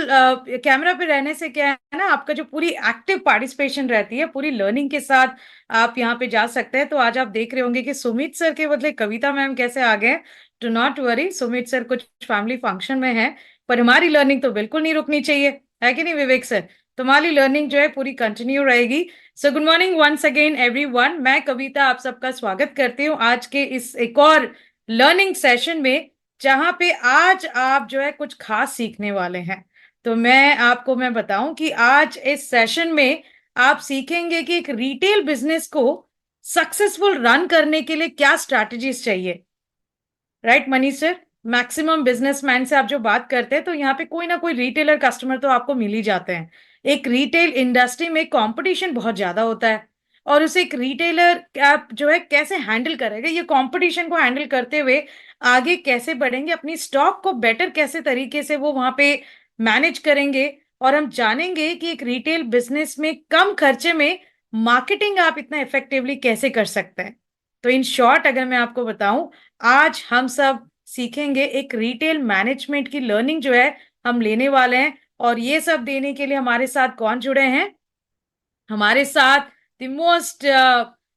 Camera पे रहने से क्या है ना, आपका जो पूरी एक्टिव पार्टिसिपेशन रहती है पूरी लर्निंग के साथ आप यहाँ पे जा सकते हैं। तो आज आप देख रहे होंगे कि सुमित सर के बदले कविता मैम कैसे आ गए। Do not worry, Sumit sir कुछ फैमिली फंक्शन में है, पर हमारी लर्निंग तो बिल्कुल नहीं रुकनी चाहिए, है कि नहीं विवेक सर? तुम्हारी लर्निंग जो है पूरी कंटिन्यू रहेगी। So good morning once again everyone, मैं कविता आप सबका स्वागत करती हूँ आज के इस एक और लर्निंग सेशन में, जहां पे आज आप जो है कुछ खास सीखने वाले हैं। तो मैं बताऊं कि आज इस सेशन में आप सीखेंगे कि एक रिटेल बिजनेस को सक्सेसफुल रन करने के लिए क्या स्ट्रैटेजीज चाहिए। Right Manish sir, maximum businessman से आप जो बात करते हैं तो यहाँ पे कोई ना कोई रिटेलर कस्टमर तो आपको मिल ही जाते हैं। एक रिटेल इंडस्ट्री में कंपटीशन बहुत ज्यादा होता है, और उसे एक रिटेलर आप जो है कैसे हैंडल करेगा, ये कंपटीशन को हैंडल करते हुए आगे कैसे बढ़ेंगे, अपनी स्टॉक को बेटर कैसे तरीके से वो वहां पे मैनेज करेंगे। और हम जानेंगे कि एक रिटेल बिजनेस में कम खर्चे में मार्केटिंग आप इतना इफेक्टिवली कैसे कर सकते हैं। तो इन शॉर्ट अगर मैं आपको बताऊं, आज हम सब सीखेंगे एक रिटेल मैनेजमेंट की लर्निंग जो है हम लेने वाले हैं। और ये सब देने के लिए हमारे साथ कौन जुड़े हैं? हमारे साथ द मोस्ट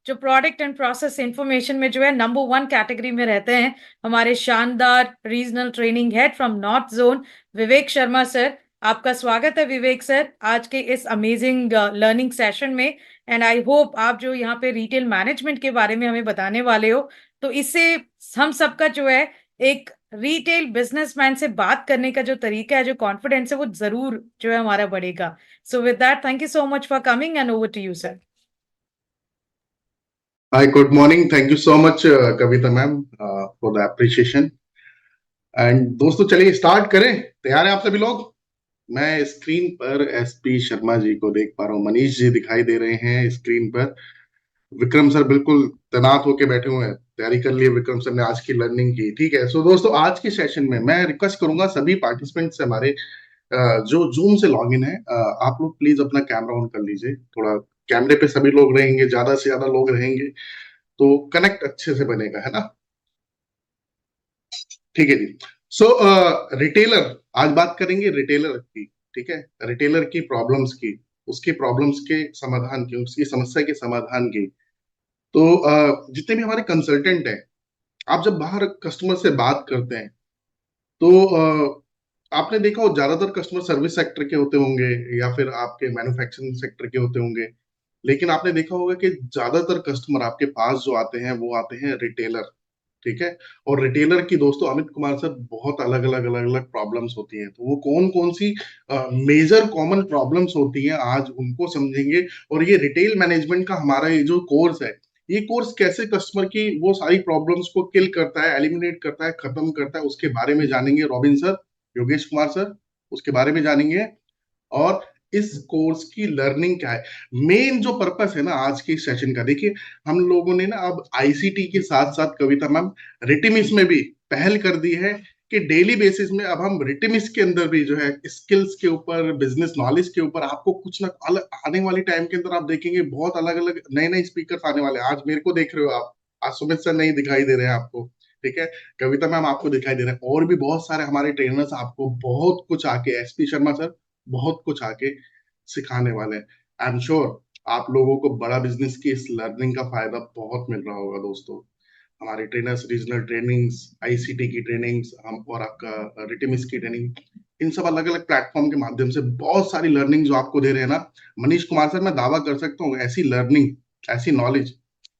जो प्रोडक्ट एंड प्रोसेस इंफॉर्मेशन में जो है नंबर वन कैटेगरी में रहते हैं, हमारे शानदार regional training head from north zone Vivek Sharma sir. आपका स्वागत है विवेक सर आज के इस अमेजिंग लर्निंग सेशन में। एंड आई होप आप जो यहाँ पे रिटेल मैनेजमेंट के बारे में हमें बताने वाले हो, तो इससे हम सबका जो है एक रिटेल बिजनेसमैन से बात करने का जो तरीका है, जो कॉन्फिडेंस है, वो जरूर जो है हमारा बढ़ेगा। So with that, thank you so much for coming and over to you, sir. Hi, good morning. Thank you so much, Kavita ma'am, for the appreciation. And दोस्तों चलिए स्टार्ट करें। तैयार हैं आप सभी लोग? मैं स्क्रीन पर एसपी शर्मा जी को देख पा रहा हूँ, मनीष जी दिखाई दे रहे हैं स्क्रीन पर, विक्रम सर बिल्कुल तैनात होके बैठे हुए हैं, तैयारी कर लिए विक्रम सर ने आज की लर्निंग की। ठीक है, सो दोस्तों आज के सेशन में मैं रिक्वेस्ट करूंगा सभी पार्टिसिपेंट से, हमारे जो जूम से लॉग इन है, आप लोग प्लीज अपना कैमरा ऑन कर लीजिए। थोड़ा कैमरे पे सभी लोग रहेंगे, ज्यादा से ज्यादा लोग रहेंगे तो कनेक्ट अच्छे से बनेगा, है ना? ठीक है जी। सो रिटेलर, आज बात करेंगे रिटेलर की। ठीक है, रिटेलर की प्रॉब्लम्स की, उसकी प्रॉब्लम्स के समाधान की, उसकी समस्या के समाधान की। तो जितने भी हमारे कंसल्टेंट हैं, आप जब बाहर कस्टमर से बात करते हैं तो आपने देखा हो ज्यादातर कस्टमर सर्विस सेक्टर के होते होंगे या फिर आपके मैन्युफैक्चरिंग सेक्टर के होते होंगे, लेकिन आपने देखा होगा कि ज्यादातर कस्टमर आपके पास जो आते हैं वो आते हैं रिटेलर। ठीक है, और रिटेलर की दोस्तों अमित कुमार सर बहुत अलग अलग प्रॉब्लम्स होती हैं, तो वो कौन कौन सी मेजर कॉमन प्रॉब्लम्स होती हैं आज उनको समझेंगे। और ये रिटेल मैनेजमेंट का हमारा ये जो कोर्स है, ये कोर्स कैसे कस्टमर की वो सारी प्रॉब्लम्स को किल करता है, एलिमिनेट करता है, खत्म करता है, उसके बारे में जानेंगे robin sir, Yogesh Kumar sir, उसके बारे में जानेंगे। और इस कोर्स की लर्निंग क्या है, मेन जो पर्पस है ना आज के सेशन का, देखिए हम लोगों ने ना अब आईसीटी के साथ साथ कविता मैम रिटिमिस में भी पहल कर दी है कि डेली बेसिस में अब हम रिटिमिस के अंदर भी जो है स्किल्स के ऊपर, बिजनेस नॉलेज के ऊपर आपको कुछ ना अलग, आने वाले टाइम के अंदर आप देखेंगे बहुत अलग अलग नए नए स्पीकर आने वाले हैं। आज मेरे को देख रहे हो आप, आज सुमित सर नहीं दिखाई दे रहे हैं आपको, ठीक है, कविता मैम आपको दिखाई दे रहे हैं, और भी बहुत सारे हमारे ट्रेनर्स आपको बहुत कुछ आके, एसपी शर्मा सर बहुत कुछ आके सिखाने वाले हैं। आई एम श्योर आप लोगों को बड़ा बिजनेस की इस लर्निंग का फायदा बहुत मिल रहा होगा दोस्तों। हमारे ट्रेनर्स, रीजनल ट्रेनिंग्स, आईसीटी की ट्रेनिंग्स, हम और आपका रिटिमिस की ट्रेनिंग, इन सब अलग अलग प्लेटफॉर्म के माध्यम से बहुत सारी लर्निंग जो आपको दे रहे हैं ना मनीष कुमार सर, मैं दावा कर सकता हूँ ऐसी लर्निंग, ऐसी नॉलेज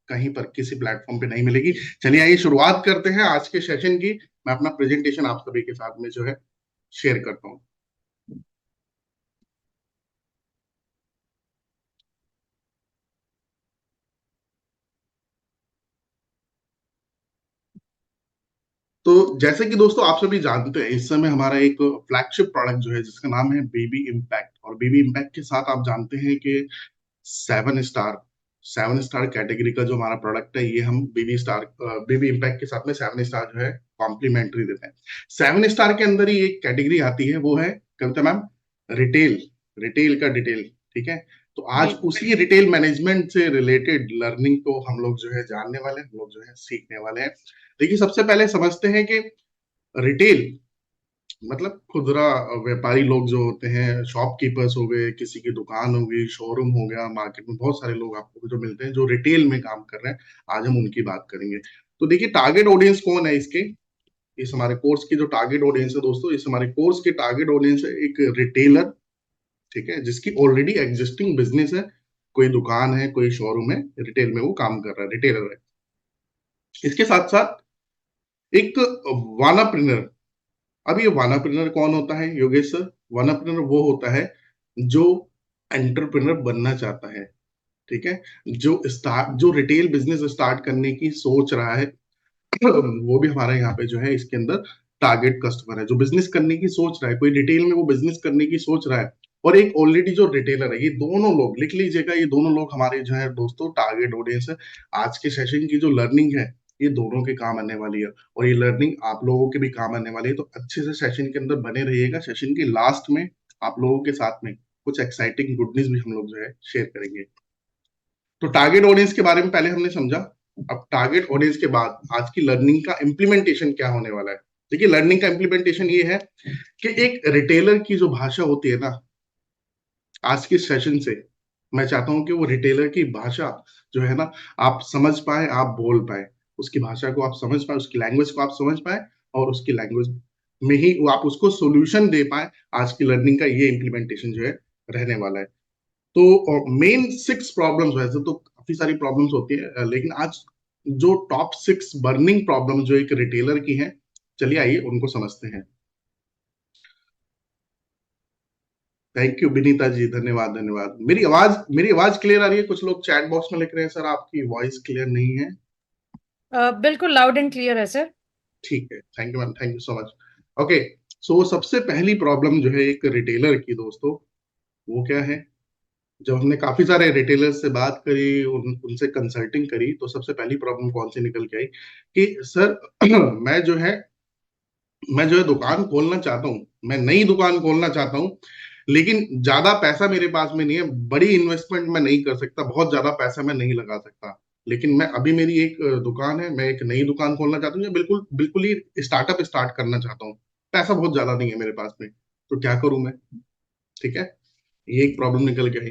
कहीं पर किसी प्लेटफॉर्म पे नहीं मिलेगी। चलिए आइए शुरुआत करते हैं आज के सेशन की। मैं अपना प्रेजेंटेशन आप सभी के साथ में जो है शेयर करता हूँ। तो जैसे कि दोस्तों आप सभी जानते हैं, इस समय हमारा एक फ्लैगशिप प्रोडक्ट जो है जिसका नाम है बेबी इम्पैक्ट, और बेबी इम्पैक्ट के साथ आप जानते हैं कि 7 स्टार, 7 स्टार कैटेगरी का जो हमारा प्रोडक्ट है, ये हम बेबी इम्पैक्ट के साथ में 7 स्टार जो है कॉम्प्लीमेंट्री देते हैं। 7 स्टार के अंदर ही एक कैटेगरी आती है, वो है कविता मैम रिटेल, रिटेल का डिटेल। ठीक है, तो आज जी उसी रिटेल मैनेजमेंट से रिलेटेड लर्निंग को हम लोग जो है जानने वाले हैं, हम लोग जो है सीखने वाले हैं। देखिए सबसे पहले समझते हैं कि रिटेल मतलब खुदरा व्यापारी लोग जो होते हैं, शॉपकीपर्स हो गए, किसी की दुकान हो गई, शोरूम हो गया, मार्केट में बहुत सारे लोग आपको जो मिलते हैं जो रिटेल में काम कर रहे हैं। आज हम उनकी बात करेंगे। तो देखिए, टारगेट ऑडियंस कौन है इसके। इस हमारे कोर्स की जो टारगेट ऑडियंस है दोस्तों, इस हमारे कोर्स की टारगेट ऑडियंस है एक रिटेलर, ठीक है, जिसकी ऑलरेडी एग्जिस्टिंग बिजनेस है, कोई दुकान है, कोई शोरूम है, रिटेल में वो काम कर रहा है, रिटेलर है। इसके साथ साथ एक वानाप्रिनर। अब ये वानाप्रिनर कौन होता है योगेश सर? वानाप्रिनर वो होता है जो एंटरप्रेन्योर बनना चाहता है, ठीक है, जो रिटेल बिजनेस स्टार्ट करने की सोच रहा है। वो भी हमारा यहाँ पे जो है इसके अंदर टारगेट कस्टमर है, जो बिजनेस करने की सोच रहा है, कोई रिटेल में वो बिजनेस करने की सोच रहा है, और एक ऑलरेडी जो रिटेलर है। ये दोनों लोग लिख लीजिएगा, ये दोनों लोग हमारे जो है दोस्तों टारगेट ऑडियंस है। आज के सेशन की जो लर्निंग है, ये दोनों के काम आने वाली है, और ये लर्निंग आप लोगों के भी काम आने वाली है। तो अच्छे से सेशन के अंदर बने रहिएगा। सेशन के लास्ट में आप लोगों के साथ में कुछ एक्साइटिंग गुड न्यूज भी हम लोग जो है शेयर करेंगे। तो टारगेट ऑडियंस के बारे में पहले हमने समझा। अब टारगेट ऑडियंस के बाद आज की लर्निंग का इम्प्लीमेंटेशन क्या होने वाला है। देखिए, लर्निंग का इम्प्लीमेंटेशन ये है कि एक रिटेलर की जो भाषा होती है ना, आज के सेशन से मैं चाहता हूं कि वो रिटेलर की भाषा जो है ना, आप समझ पाए, आप बोल पाए, उसकी भाषा को आप समझ पाए, उसकी लैंग्वेज को आप समझ पाए, और उसकी लैंग्वेज में ही वो आप उसको सोल्यूशन दे पाए। आज की लर्निंग का ये इम्प्लीमेंटेशन जो है रहने वाला है। तो मेन 6 प्रॉब्लम्स, वैसे तो काफी सारी प्रॉब्लम्स होती है, लेकिन आज जो टॉप 6 बर्निंग प्रॉब्लम जो एक रिटेलर की हैं, चलिए आइए उनको समझते हैं। थैंक यू विनीता जी, धन्यवाद धन्यवाद। मेरी आवाज क्लियर आ रही है? कुछ लोग चैट बॉक्स में लिख रहे हैं सर आपकी वॉइस क्लियर नहीं है। बिल्कुल लाउड एंड क्लियर है सर। ठीक है, thank you ma'am, thank you so much. Okay, so सबसे पहली प्रॉब्लम जो है एक रिटेलर की दोस्तों, वो क्या है? जब हमने काफी सारे रिटेलर से बात करी, उनसे कंसल्टिंग करी, तो सबसे पहली प्रॉब्लम कौन सी निकल के आई कि सर मैं जो है मैं जो है दुकान खोलना चाहता हूँ, मैं नई दुकान खोलना चाहता हूँ, लेकिन ज्यादा पैसा मेरे पास में नहीं है, बड़ी इन्वेस्टमेंट मैं नहीं कर सकता, बहुत ज्यादा पैसा मैं नहीं लगा सकता। लेकिन मैं अभी मेरी एक दुकान है, मैं एक नई दुकान खोलना चाहता हूँ, या बिल्कुल बिल्कुल ही स्टार्टअप स्टार्ट करना चाहता हूँ, पैसा बहुत ज्यादा नहीं है मेरे पास में, तो क्या करूं मैं? ठीक है, ये एक प्रॉब्लम निकल के आई।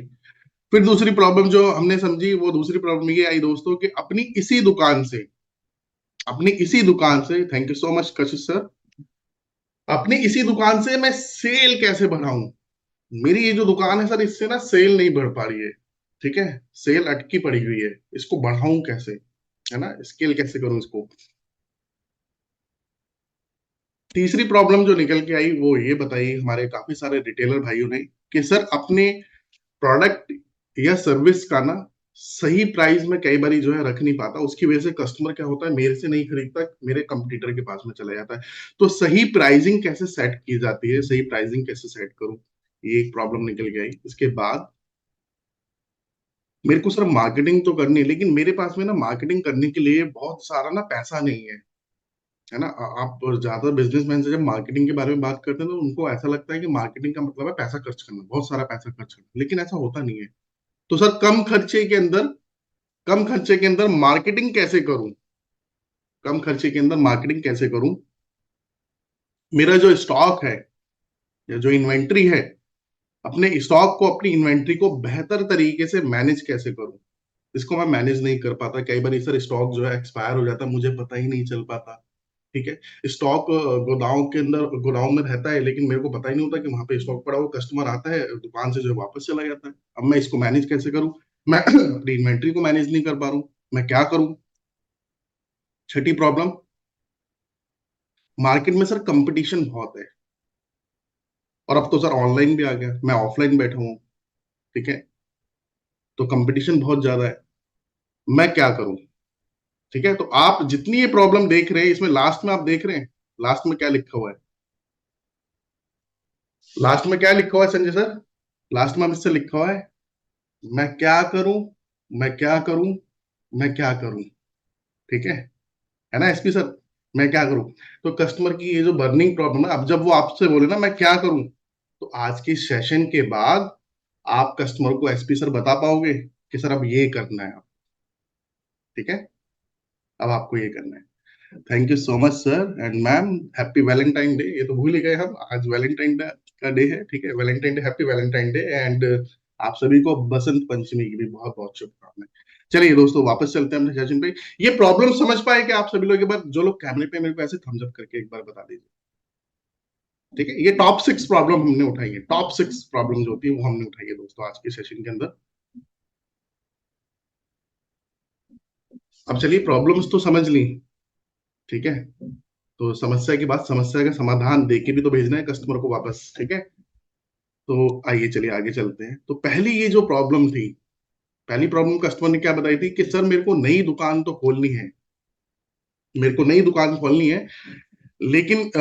फिर दूसरी प्रॉब्लम जो हमने समझी, वो दूसरी प्रॉब्लम ये आई दोस्तों कि अपनी इसी दुकान से, thank you so much Kashish sir, अपनी इसी दुकान से मैं सेल कैसे बढ़ाऊं? मेरी ये जो दुकान है सर, इससे ना सेल नहीं बढ़ पा रही है, ठीक है, सेल अटकी पड़ी हुई है, इसको बढ़ाऊं कैसे, है ना, स्केल कैसे करूं इसको? तीसरी प्रॉब्लम जो निकल के आई वो ये बताई हमारे काफी सारे रिटेलर भाइयों ने कि सर अपने प्रोडक्ट या सर्विस का ना सही प्राइस में कई बारी जो है रख नहीं पाता, उसकी वजह से कस्टमर क्या होता है, मेरे से नहीं खरीदता, मेरे कंपटीटर के पास में चला जाता है। तो सही प्राइसिंग कैसे सेट की जाती है, सही प्राइसिंग कैसे सेट करूं, ये एक प्रॉब्लम निकल के आई। इसके बाद मेरे को सर मार्केटिंग तो करनी है, लेकिन मेरे पास में ना मार्केटिंग करने के लिए बहुत सारा ना पैसा नहीं है, है ना। आप ज्यादा बिजनेसमैन से जब मार्केटिंग के बारे में बात करते हैं तो उनको ऐसा लगता है कि मार्केटिंग का मतलब है पैसा खर्च करना, बहुत सारा पैसा खर्च करना, लेकिन ऐसा होता नहीं है। तो सर कम खर्चे के अंदर मार्केटिंग कैसे करूं? कम खर्चे के अंदर मार्केटिंग कैसे करूं? मेरा जो स्टॉक है या जो इन्वेंट्री है, अपनी इन्वेंट्री को बेहतर तरीके से मैनेज कैसे करूं? इसको मैं मैनेज नहीं कर पाता, कई बार सर स्टॉक जो है एक्सपायर हो जाता है, मुझे पता ही नहीं चल पाता। ठीक है, स्टॉक गोदाम में रहता है, लेकिन मेरे को पता ही नहीं होता कि वहां पे स्टॉक पड़ा हो, कस्टमर आता है दुकान से जो है वापस चला जाता है। अब मैं इसको मैनेज कैसे करूं? मैं अपनी इन्वेंट्री को मैनेज नहीं कर पा रहा हूं, मैं क्या करूं? छठी प्रॉब्लम, मार्केट में सर कंपटीशन बहुत है, और अब तो सर ऑनलाइन भी आ गया, मैं ऑफलाइन बैठा हूँ, ठीक है, तो कंपटीशन बहुत ज्यादा है, मैं क्या करूं? ठीक है, तो आप जितनी ये प्रॉब्लम देख रहे हैं, इसमें लास्ट में आप देख रहे हैं, लास्ट में क्या लिखा हुआ है? लास्ट में क्या लिखा हुआ है संजय सर? लास्ट में अब इससे लिखा हुआ है, मैं क्या करूं, मैं क्या करूं, मैं क्या करूं, ठीक है ना एसपी सर, मैं क्या करूं? तो कस्टमर की ये जो बर्निंग प्रॉब्लम है, अब जब वो आपसे बोले ना मैं क्या करूं, तो आज के सेशन के बाद आप कस्टमर को एसपी सर बता पाओगे कि सर अब ये करना है, ठीक है, अब आपको ये करना है। Thank you so much sir and ma'am. Happy Valentine day. ये तो भूल ही गए हम, आज वैलेंटाइन डे का डे है। ठीक है, Valentine day, happy Valentine day. And आप सभी को बसंत पंचमी की भी बहुत बहुत शुभकामनाएं। चलिए दोस्तों, वापस चलते हैं अपने सेशन पे। ये प्रॉब्लम समझ पाए कि आप सभी लोग? एक बार जो लोग कैमरे पे मेरे को ऐसे थम्स अप करके एक बार बता दीजिए। ठीक है, ये टॉप 6 प्रॉब्लम हमने उठाई है। टॉप 6 प्रॉब्लम जो होती है वो हमने उठाई है दोस्तों आज के सेशन के अंदर। अब चलिए, प्रॉब्लम्स तो समझ ली। ठीक है, तो समस्या की बात, समस्या का समाधान देके भी तो भेजना है कस्टमर को वापस। ठीक है, तो आइए चलिए आगे चलते हैं। तो पहली ये जो प्रॉब्लम थी, पहली प्रॉब्लम कस्टमर ने क्या बताई थी कि सर मेरे को नई दुकान तो खोलनी है, मेरे को नई दुकान खोलनी है, लेकिन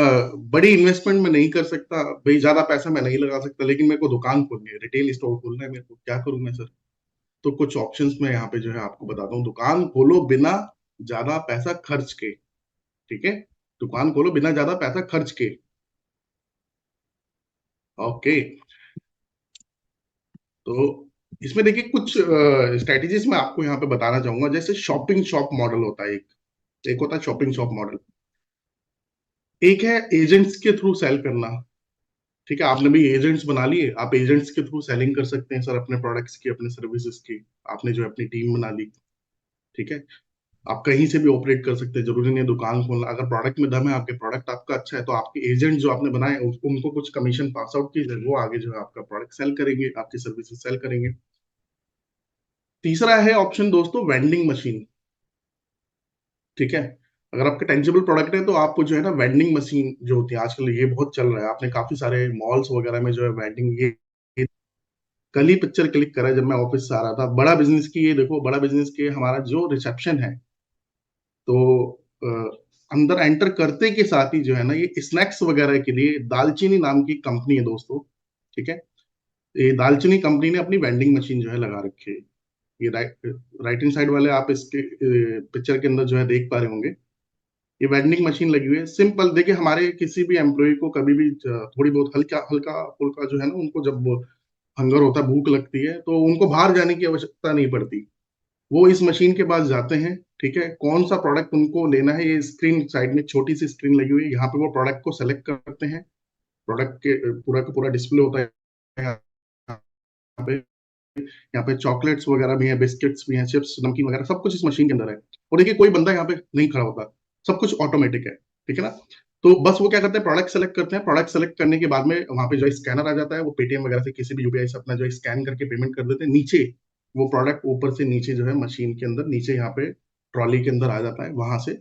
बड़ी इन्वेस्टमेंट में नहीं कर सकता भाई, ज्यादा पैसा मैं नहीं लगा सकता, लेकिन मेरे को दुकान खोलनी है, रिटेल स्टोर खोलना है, मेरे को क्या करूं मैं सर? तो कुछ ऑप्शंस मैं यहाँ पे जो है आपको बताता हूँ। दुकान खोलो बिना ज्यादा पैसा खर्च के। ठीक है, दुकान खोलो बिना ज्यादा पैसा खर्च के। ओके, तो इसमें देखिए कुछ स्ट्रेटेजीज मैं आपको यहाँ पे बताना चाहूंगा। जैसे शॉपिंग शॉप मॉडल होता है, एक एक होता है शॉपिंग शॉप मॉडल। एक है एजेंट्स के थ्रू सेल करना। ठीक है, आपने भी एजेंट्स बना लिए, आप एजेंट्स के थ्रू सेलिंग कर सकते हैं सर, अपने प्रोडक्ट्स की, अपने सर्विसेज की। आपने जो है अपनी टीम बना ली। ठीक है, आप कहीं से भी ऑपरेट कर सकते हैं, जरूरी नहीं है दुकान खोलना। अगर प्रोडक्ट में दम है, आपके प्रोडक्ट आपका अच्छा है, तो आपके एजेंट जो आपने बनाए उनको कुछ कमीशन पास आउट कीजिए, वो आगे जो है आपका प्रोडक्ट सेल करेंगे, आपकी सर्विसेज सेल करेंगे। तीसरा है ऑप्शन दोस्तों, वेंडिंग मशीन। ठीक है, अगर आपका टेंजिबल प्रोडक्ट है तो आपको जो है ना वेंडिंग मशीन जो होती है, आजकल ये बहुत चल रहा है, आपने काफी सारे मॉल्स वगैरह में जो है वेंडिंग, ये कल ही पिक्चर क्लिक करा जब मैं ऑफिस से आ रहा था। बड़ा बिजनेस की, ये देखो, बड़ा बिजनेस के हमारा जो रिसेप्शन है, तो अ, अंदर एंटर करते के साथ ही जो है ना, ये स्नैक्स वगैरह के लिए दालचीनी नाम की कंपनी है दोस्तों। ठीक है, ये दालचीनी कंपनी ने अपनी वेंडिंग मशीन जो है लगा रखी है। ये राइट हैंड साइड वाले आप इसके पिक्चर के अंदर जो है देख पा रहे होंगे, ये वेंडिंग मशीन लगी हुई है। सिंपल देखिए, हमारे किसी भी एम्प्लॉय को कभी भी थोड़ी बहुत हल्का हल्का फुल्का जो है ना, उनको जब हंगर होता है, भूख लगती है, तो उनको बाहर जाने की आवश्यकता नहीं पड़ती। वो इस मशीन के पास जाते हैं। ठीक है, कौन सा प्रोडक्ट उनको लेना है, ये स्क्रीन साइड में छोटी सी स्क्रीन लगी हुई है, यहाँ पे वो प्रोडक्ट को सेलेक्ट करते हैं। प्रोडक्ट के पूरा का पूरा डिस्प्ले होता है यहाँ पे। यहाँ पे चॉकलेट्स वगैरह भी हैं, बिस्किट्स भी हैं, चिप्स नमकीन वगैरह सब कुछ इस मशीन के अंदर है। और देखिए, कोई बंदा यहाँ पे नहीं खड़ा होता, सब कुछ ऑटोमेटिक है। ठीक है ना, तो बस वो क्या करते हैं, प्रोडक्ट सेलेक्ट करते हैं। प्रोडक्ट सेलेक्ट करने के बाद में वहां पे जो स्कैनर आ जाता है, वो पेटीएम वगैरह से किसी भी यूपीआई से अपना जो स्कैन करके पेमेंट कर देते हैं। नीचे वो प्रोडक्ट ऊपर से नीचे जो है मशीन के अंदर नीचे यहाँ पे ट्रॉली के अंदर आ जाता है, वहां से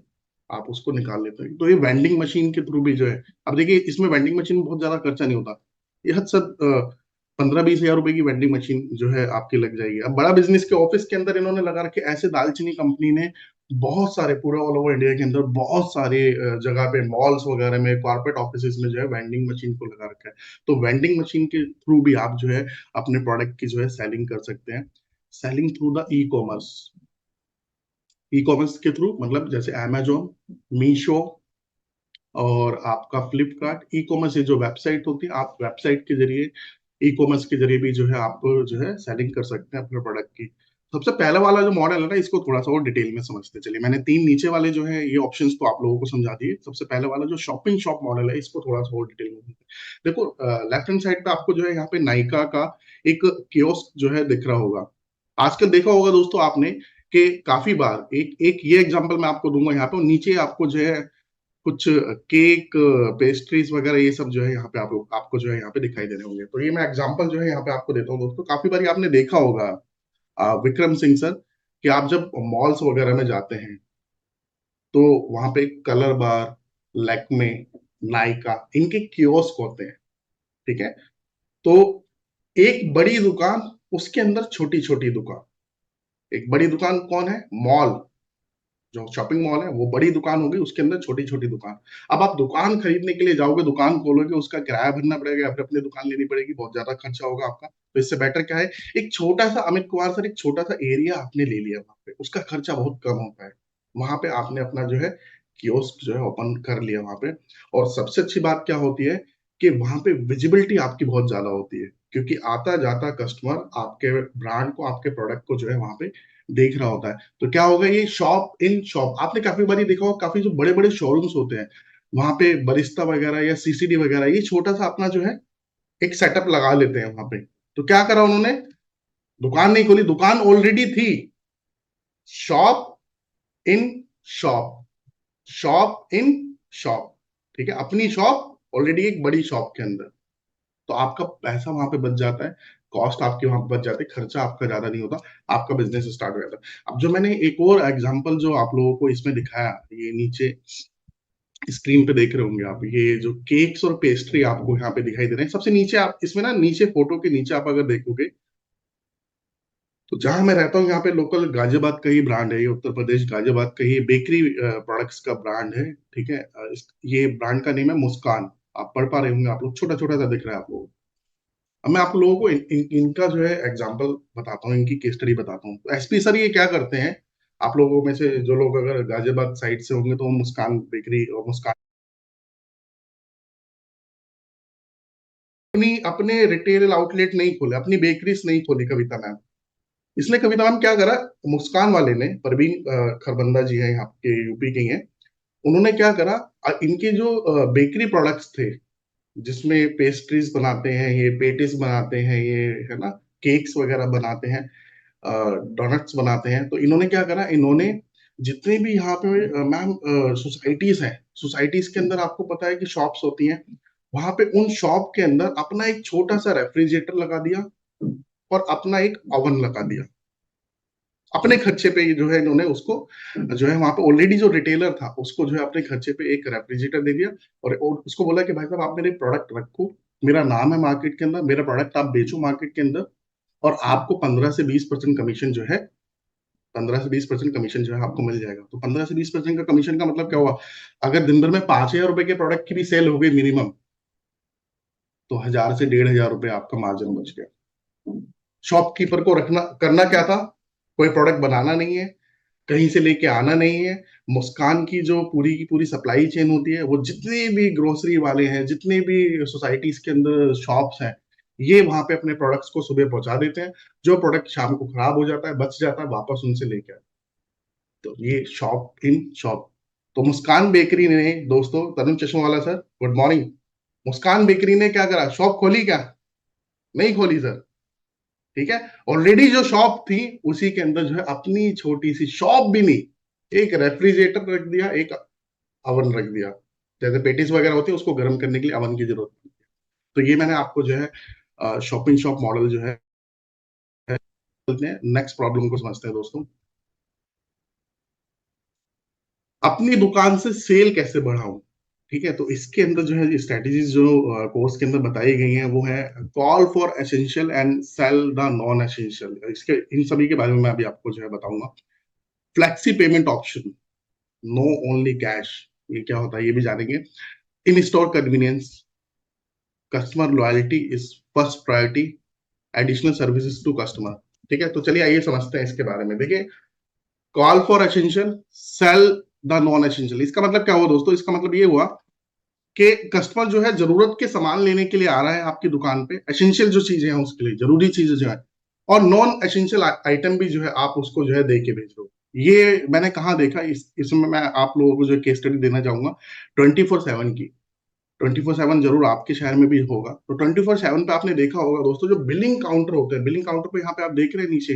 आप उसको निकाल लेते हैं। तो ये वेंडिंग मशीन के थ्रू भी जो है, अब देखिए इसमें वेंडिंग मशीन में बहुत ज्यादा खर्चा नहीं होता। ये हद से 15-20 हजार रुपए की वेंडिंग मशीन जो है आपकी लग जाएगी। अब बड़ा बिजनेस के ऑफिस के अंदर इन्होंने लगा रखे, ऐसे दालचीनी कंपनी ने बहुत सारे पूरे ऑल ओवर इंडिया के अंदर बहुत सारे जगह पे मॉल्स वगैरह में, कॉर्पोरेट ऑफिस में जो है वेंडिंग मशीन को लगा रखा है। तो वेंडिंग मशीन के थ्रू भी आप जो है अपने प्रोडक्ट की जो है सेलिंग कर सकते हैं। Selling through the e commerce, e commerce के थ्रू मतलब जैसे अमेजोन, मीशो और आपका फ्लिपकार्ट। ई कॉमर्स ये जो वेबसाइट होती है, आप वेबसाइट के जरिए, ई कॉमर्स के जरिए भी जो है आप जो है सेलिंग कर सकते हैं अपने प्रोडक्ट की। सबसे पहला वाला जो मॉडल है ना, इसको थोड़ा सा और डिटेल में समझते चलिए। मैंने 3 नीचे वाले जो है ये ऑप्शंस तो आप लोगों को समझा दिए। सबसे पहले वाला जो शॉपिंग शॉप मॉडल है, इसको थोड़ा सा और डिटेल में देखो। लेफ्ट हैंड साइड पे आपको जो है यहाँ पे नाइका का एक कियोस्क जो है दिख रहा होगा। आजकल देखा होगा दोस्तों आपने कि काफी बार एक एक ये एग्जांपल मैं आपको दूंगा यहाँ पे, और नीचे आपको जो है कुछ केक, पेस्ट्रीज वगैरह ये सब जो है यहाँ पे आप लोग आपको जो है यहाँ पे दिखाई दे रहे होंगे। तो ये मैं एग्जांपल जो है यहाँ पे आपको देता हूँ दोस्तों। काफी बार आपने देखा होगा विक्रम सिंह सर, कि आप जब मॉल्स वगैरह में जाते हैं, तो वहां पे कलर बार, लैक्मे, नाइका, इनके कियोस्क होते हैं। ठीक है, तो एक बड़ी दुकान, उसके अंदर छोटी छोटी दुकान। एक बड़ी दुकान कौन है? मॉल, जो शॉपिंग मॉल है वो बड़ी दुकान होगी, उसके अंदर छोटी छोटी दुकान। अब आप दुकान खरीदने के लिए जाओगे, दुकान खोलोगे, उसका किराया भरना पड़ेगा, अपने अपनी दुकान लेनी पड़ेगी, बहुत ज्यादा खर्चा होगा आपका। तो इससे बेटर क्या है, एक छोटा सा, अमित कुमार सर, एक छोटा सा एरिया आपने ले लिया वहां पे, उसका खर्चा बहुत कम होता है। वहां पे आपने अपना जो है कियोस्क जो है ओपन कर लिया वहां पे। और सबसे अच्छी बात क्या होती है कि वहां पे विजिबिलिटी आपकी बहुत ज्यादा होती है, क्योंकि आता जाता कस्टमर आपके ब्रांड को, आपके प्रोडक्ट को जो है वहां पे देख रहा होता है। तो क्या होगा, ये शॉप इन शॉप आपने काफी बारी देखा होगा, काफी जो बड़े बड़े शोरूम्स होते हैं वहां पे बरिस्ता वगैरह या सीसीडी वगैरह ये छोटा सा अपना जो है एक सेटअप लगा लेते हैं वहां पे। तो क्या करा उन्होंने, दुकान नहीं खोली, दुकान ऑलरेडी थी। Shop in shop, shop in shop, ठीक है, अपनी शॉप ऑलरेडी एक बड़ी शॉप के अंदर। तो आपका पैसा वहां पे बच जाता है, कॉस्ट आपकी वहां पे बच जाती है, खर्चा आपका ज्यादा नहीं होता, आपका बिजनेस स्टार्ट हो जाता है। अब जो मैंने एक और एग्जांपल जो आप लोगों को इसमें दिखाया, ये नीचे स्क्रीन पे देख रहे होंगे आप, ये जो केक्स और पेस्ट्री आपको यहाँ पे दिखाई दे रहे हैं, सबसे नीचे आप इसमें ना, नीचे फोटो के नीचे आप अगर देखोगे, तो जहां मैं रहता हूँ यहाँ पे लोकल गाजियाबाद का ही ब्रांड है, ये उत्तर प्रदेश गाजियाबाद का ही बेकरी प्रोडक्ट्स का ब्रांड है, ठीक है। ये ब्रांड का नेम है मुस्कान। आप पढ़ पा रहे होंगे आप लोग, छोटा छोटा सा दिख रहा है आप लोगों को। अब मैं आप लोगों को इनका जो है एग्जाम्पल बताता हूँ, इनकी केस स्टडी बताता हूँ। तो एसपी सर ये क्या करते हैं, आप लोगों में से जो लोग अगर गाजियाबाद साइड से होंगे तो वो मुस्कान बेकरी और मुस्कान अपनी अपने रिटेल आउटलेट नहीं खोले, अपनी बेकरीज नहीं खोली कविता मैम। इसलिए कविता मैम क्या करा, मुस्कान वाले ने, परवीन खरबंदा जी है यहाँ के, यूपी के ही हैं, उन्होंने क्या करा, इनके जो बेकरी प्रोडक्ट्स थे, जिसमें पेस्ट्रीज बनाते हैं, ये पेटिस बनाते हैं, ये है ना, केक्स वगैरह बनाते हैं, डोनट्स बनाते हैं, तो इन्होंने क्या करा, इन्होंने जितने भी यहाँ पे मैम सोसाइटीज हैं, सोसाइटीज के अंदर आपको पता है कि शॉप्स होती हैं, वहां पे उन शॉप के अंदर अपना एक छोटा सा रेफ्रिजरेटर लगा दिया और अपना एक ओवन लगा दिया, अपने खर्चे पे जो है इन्होंने उसको जो है वहां पे ऑलरेडी जो रिटेलर था उसको जो है अपने खर्चे पे एक रेफ्रिजरेटर दे दिया, और उसको बोला कि भाई साहब आप मेरे प्रोडक्ट रखो, मेरा नाम है मार्केट के अंदर, मेरा प्रोडक्ट आप बेचो मार्केट के अंदर, और आपको 15 से 20% कमीशन जो है, 15 से 20% कमीशन जो है आपको मिल जाएगा। तो 15 से 20% का कमीशन का मतलब क्या हुआ, अगर दिन भर में 5,000 रुपए के प्रोडक्ट की भी सेल हो गई मिनिमम, तो 1,000 से 1,500 रुपए आपका मार्जिन बच गया। शॉपकीपर को रखना करना क्या था, कोई प्रोडक्ट बनाना नहीं है, कहीं से लेके आना नहीं है। मुस्कान की जो पूरी की पूरी सप्लाई चेन होती है, वो जितने भी ग्रोसरी वाले हैं, जितने भी सोसाइटीज के अंदर शॉप्स हैं, ये वहां पे अपने प्रोडक्ट्स को सुबह पहुंचा देते हैं। जो प्रोडक्ट शाम को खराब हो जाता है, बच जाता है, वापस उनसे लेके आते हैं। तो ये शॉप इन शॉप। तो मुस्कान बेकरी ने, दोस्तों, तरुण चश्मा वाला सर, गुड मॉर्निंग। मुस्कान बेकरी ने क्या करा, शॉप खोली क्या, नहीं खोली सर, ठीक है। ऑलरेडी जो शॉप थी उसी के अंदर जो है अपनी छोटी सी, शॉप भी नहीं, एक रेफ्रिजरेटर रख दिया, एक अवन रख दिया, जैसे पेटिस वगैरह होती है उसको गर्म करने के लिए अवन की जरूरत पड़ती है। तो ये मैंने आपको जो है शॉपिंग शॉप मॉडल जो है, नेक्स्ट प्रॉब्लम को समझते हैं दोस्तों। अपनी दुकान से सेल कैसे बढ़ाऊं, ठीक है। तो इसके अंदर जो है स्ट्रेटेजीज जो कोर्स के अंदर बताई गई हैं वो है, call for essential and sell the non essential. इसके इन सभी के बारे में मैं अभी आपको जो है बताऊंगा। Flexi payment option, no only cash, ये क्या होता है ये भी जानेंगे। In store convenience, customer loyalty is first priority, additional services to customer, ठीक है। तो चलिए आइए समझते हैं इसके बारे में। देखिए, call for essential, sell the non essential, इसका मतलब क्या हुआ दोस्तों, इसका मतलब ये हुआ कि कस्टमर जो है जरूरत के सामान लेने के लिए आ रहा है आपकी दुकान पे, एसेंशियल जो चीजें हैं उसके लिए, जरूरी चीजें जो है, और नॉन एसेंशियल आइटम भी जो है आप उसको जो है दे के भेज रहे हो। ये मैंने कहाँ देखा, इसमें मैं आप लोगों को जो केस स्टडी देना चाहूंगा 24/7 की। 24/7 जरूर आपके शहर में भी होगा। तो 24/7 पे आपने देखा होगा दोस्तों, जो बिलिंग काउंटर होते हैं, बिलिंग काउंटर पे यहाँ पे आप देख रहे हैं नीचे,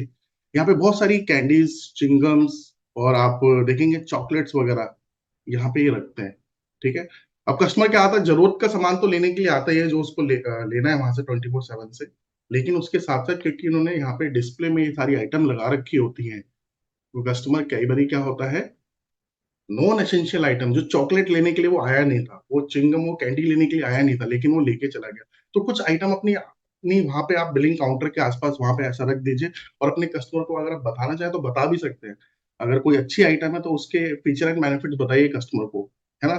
यहाँ पे बहुत सारी कैंडीज, चिंगम्स, और आप देखेंगे चॉकलेट्स वगैरह यहाँ पे ये रखते हैं, ठीक है। अब कस्टमर क्या आता है, जरूरत का सामान तो लेने के लिए आता ही है, जो उसको लेना है वहां से 24/7 से, लेकिन उसके साथ साथ क्योंकि उन्होंने यहाँ पे डिस्प्ले में ये सारी आइटम लगा रखी होती हैं, तो कस्टमर कई बार क्या होता है, नॉन एसेंशियल आइटम, जो चॉकलेट लेने के लिए वो आया नहीं था, वो चिंगम, वो कैंडी लेने के लिए आया नहीं था, लेकिन वो लेके चला गया। तो कुछ आइटम अपनी अपनी वहां पे आप बिलिंग काउंटर के आसपास वहां पे ऐसा रख दीजिए, और अपने कस्टमर को अगर आप बताना चाहें तो बता भी सकते हैं। अगर कोई अच्छी आइटम है तो उसके फीचर एंड बेनिफिट्स बताइए कस्टमर को, है ना।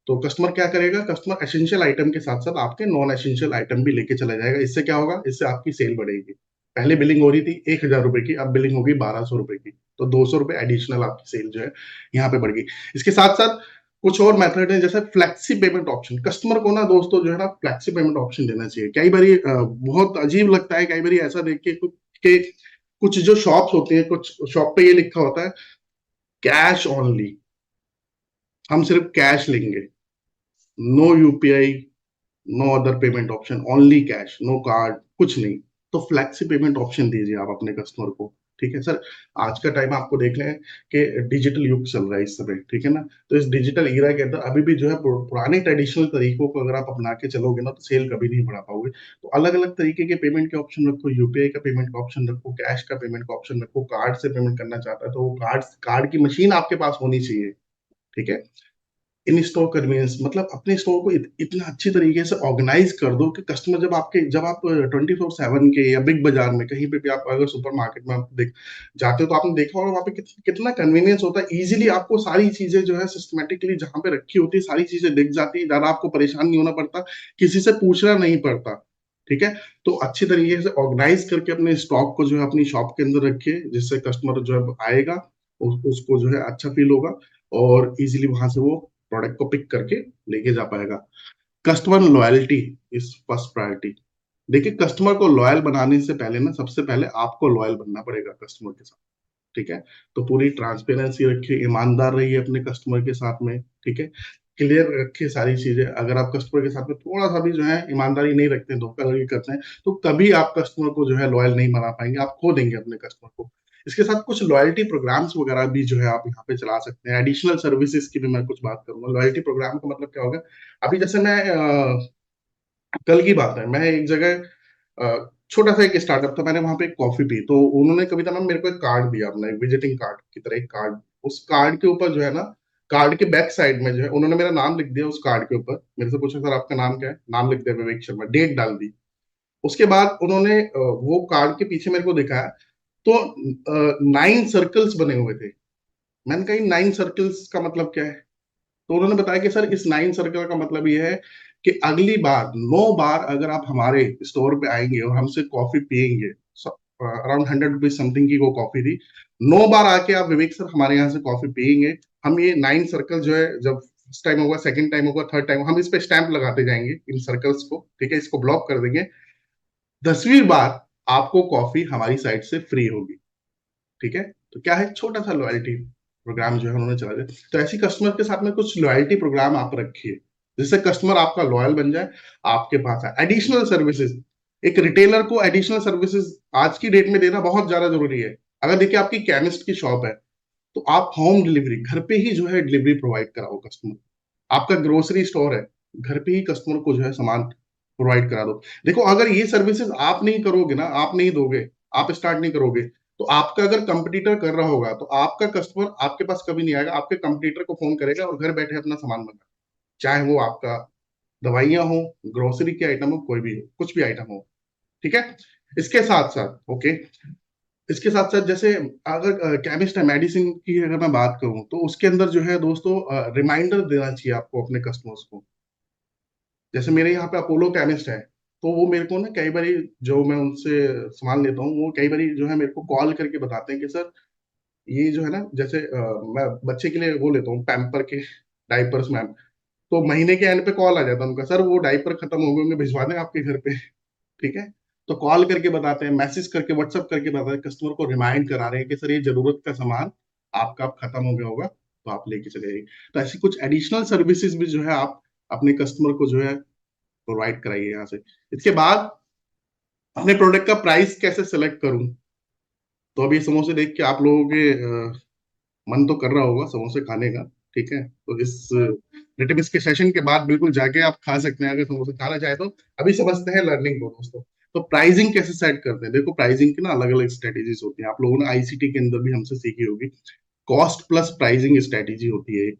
तो कस्टमर क्या करेगा, कस्टमर एसेंशियल आइटम के साथ साथ आपके नॉन एसेंशियल आइटम भी लेके चला जाएगा। इससे क्या होगा, इससे आपकी सेल बढ़ेगी। पहले बिलिंग हो रही थी 1,000 रुपए की, अब बिलिंग होगी 1,200 रुपए की, तो 200 रुपए एडिशनल आपकी सेल जो है यहाँ पे बढ़ गई। इसके साथ साथ कुछ और मेथड है, जैसे फ्लेक्सी पेमेंट ऑप्शन। कस्टमर को ना दोस्तों जो है ना फ्लेक्सी पेमेंट ऑप्शन देना चाहिए। कई बार बहुत अजीब लगता है, कई बार ऐसा देख के कि कुछ जो शॉप्स होती हैं, कुछ शॉप पे ये लिखा होता है कैश ओनली, हम सिर्फ कैश लेंगे, no UPI, no other payment option, only cash, no card, कुछ नहीं। तो फ्लैक्सी पेमेंट ऑप्शन दीजिए आप अपने कस्टमर को। ठीक है सर, आज का टाइम आपको देख लें कि डिजिटल युग चल रहा है इस समय, ठीक है ना। तो इस डिजिटल ईरा के अंदर अभी भी जो है पुराने ट्रेडिशनल तरीकों को अगर आप अपना के चलोगे ना, तो सेल कभी नहीं बढ़ा पाओगे। तो अलग अलग तरीके के पेमेंट के ऑप्शन रखो, यूपीआई का पेमेंट का ऑप्शन रखो, कैश का पेमेंट का ऑप्शन रखो, कार्ड से पेमेंट करना चाहता है तो वो कार्ड की मशीन आपके पास होनी चाहिए। ठीक है। इन स्टोर कन्वीनियंस मतलब अपने स्टोर को इतना अच्छी तरीके से ऑर्गेनाइज कर दो कि कस्टमर जब आप 24/7 के या बिग बाजार में कहीं पे भी आप अगर सुपर मार्केट में आप देख जाते हो तो आपने देखा होगा वहाँ पे कितना कन्वीनियंस होता है। इजीली आपको सारी चीजें जो है सिस्टमेटिकली जहाँ पे रखी होती है सारी चीजें दिख जाती है, ज्यादा आपको परेशान नहीं होना पड़ता, किसी से पूछना नहीं पड़ता। ठीक है। तो अच्छी तरीके से ऑर्गेनाइज करके अपने स्टॉक को जो है अपनी शॉप के अंदर रखिए, जिससे कस्टमर जो है आएगा उसको जो है अच्छा फील होगा और इजीली वहां से वो प्रोडक्ट को पिक करके लेके जा पाएगा। Customer loyalty is first priority. देखिए, कस्टमर को लॉयल बनाने से पहले ना, सबसे पहले आपको लॉयल बनना पड़ेगा कस्टमर के साथ। ठीक है। तो पूरी ट्रांसपेरेंसी रखिए, ईमानदार रहिए अपने कस्टमर के साथ में। ठीक है। क्लियर रखिए सारी चीजें। अगर आप कस्टमर के साथ में थोड़ा सा भी जो है ईमानदारी नहीं रखते हैं, धोखाधड़ी करते हैं, तो कभी आप कस्टमर को जो है लॉयल नहीं बना पाएंगे, आप खो देंगे अपने कस्टमर को। इसके साथ कुछ लॉयल्टी प्रोग्राम्स वगैरह भी जो है आप यहाँ पे चला सकते हैं। एडिशनल सर्विसेज की भी मैं कुछ बात करूंगा। लॉयल्टी प्रोग्राम का मतलब क्या होगा? अभी जैसे मैं कल की बात है, मैं एक जगह छोटा सा एक स्टार्टअप था, मैंने वहां पे एक कॉफी पी, तो उन्होंने कविता मैम मेरे को एक कार्ड दिया, अपना एक विजिटिंग कार्ड की तरह एक कार्ड। उस कार्ड के ऊपर जो है ना, कार्ड के बैक साइड में जो है उन्होंने मेरा नाम लिख दिया उस कार्ड के ऊपर। मेरे से पूछा सर आपका नाम क्या है, नाम लिख दिया विवेक शर्मा, डेट डाल दी। उसके बाद उन्होंने वो कार्ड के पीछे मेरे को दिखाया, तो 9 सर्कल्स बने हुए थे। मैंने कहा 9 सर्कल्स का मतलब क्या है? तो उन्होंने बताया कि सर इस 9 सर्कल का मतलब ये है कि अगली बार 9 बार अगर आप हमारे स्टोर पे आएंगे और हमसे कॉफी पियेंगे, अराउंड 100 रुपीज समथिंग की वो कॉफी थी, 9 बार आके आप विवेक सर हमारे यहाँ से कॉफी पियेंगे, हम ये 9 सर्कल जो है, जब फर्स्ट टाइम होगा, सेकंड टाइम होगा, थर्ड टाइम, हम इस पे स्टैंप लगाते जाएंगे इन सर्कल्स को। ठीक है, इसको ब्लॉक कर देंगे। 10वीं बार आपको कॉफी हमारी साइड से फ्री होगी। ठीक है। तो क्या है, छोटा सा लॉयल्टी प्रोग्राम जो है उन्होंने चला दिया। तो ऐसी कस्टमर के साथ में कुछ लॉयल्टी प्रोग्राम आप रखिए, जिससे कस्टमर आपका लॉयल बन जाए, आपके पास है। एडिशनल सर्विसेज, एक रिटेलर को एडिशनल सर्विसेज आज की डेट में देना बहुत ज्यादा जरूरी है। अगर देखिए आपकी केमिस्ट की शॉप है, तो आप होम डिलीवरी, घर पे ही जो है डिलीवरी प्रोवाइड कराओ कस्टमर। आपका ग्रोसरी स्टोर है, घर पे ही कस्टमर को जो है सामान प्रोवाइड करा दो। देखो, अगर ये सर्विसेज आप नहीं करोगे ना, आप नहीं दोगे, आप स्टार्ट नहीं करोगे, तो आपका अगर कंपटीटर कर रहा होगा तो आपका कस्टमर आपके पास कभी नहीं आएगा, आपके कंपटीटर को फोन करेगा और घर बैठे अपना सामान मंगा, चाहे वो आपका दवाइयां हो, ग्रोसरी के आइटम हो, कोई भी हो, कुछ भी आइटम हो। ठीक है। इसके साथ साथ ओके, इसके साथ साथ जैसे अगर केमिस्ट है, मेडिसिन की अगर मैं बात करूं, तो उसके अंदर जो है दोस्तों रिमाइंडर देना चाहिए आपको अपने कस्टमर्स को। जैसे मेरे यहाँ पे अपोलो केमिस्ट है, तो वो मेरे को ना कई बार, जो मैं उनसे सामान लेता हूँ, वो कई बार जो है मेरे को कॉल करके बताते हैं कि सर ये जो है ना, जैसे मैं बच्चे के लिए वो लेता हूँ पैम्पर के डाइपर्स मैम, तो महीने के एंड पे कॉल आ जाता है उनका, सर वो डाइपर खत्म हो गए होंगे, भिजवा दें आपके घर पे। ठीक है। तो कॉल करके बताते हैं, मैसेज करके, व्हाट्सअप करके बताते हैं, कस्टमर को रिमाइंड करा रहे हैं कि सर ये जरूरत का सामान आपका अब खत्म हो गया होगा, तो आप लेके चले जाइए। तो ऐसी कुछ एडिशनल सर्विसेज भी जो है आप अपने कस्टमर को जो है प्रोवाइड कराइए यहाँ से। इसके बाद अपने प्रोडक्ट का प्राइस कैसे सेलेक्ट करूं? तो अभी समोसे देख के आप लोगों के मन तो कर रहा होगा समोसे खाने का। ठीक है। तो इस डेटाबेस के सेशन के बाद बिल्कुल जाके आप खा सकते हैं अगर समोसे खाना चाहे तो। अभी समझते हैं लर्निंग को दोस्तों। तो प्राइसिंग कैसे सेट करते हैं? देखो, प्राइसिंग की ना अलग अलग स्ट्रेटेजीज होती हैं, आप लोगों ने आईसीटी के अंदर भी हमसे सीखी होगी। कॉस्ट प्लस प्राइसिंग स्ट्रेटेजी होती है एक।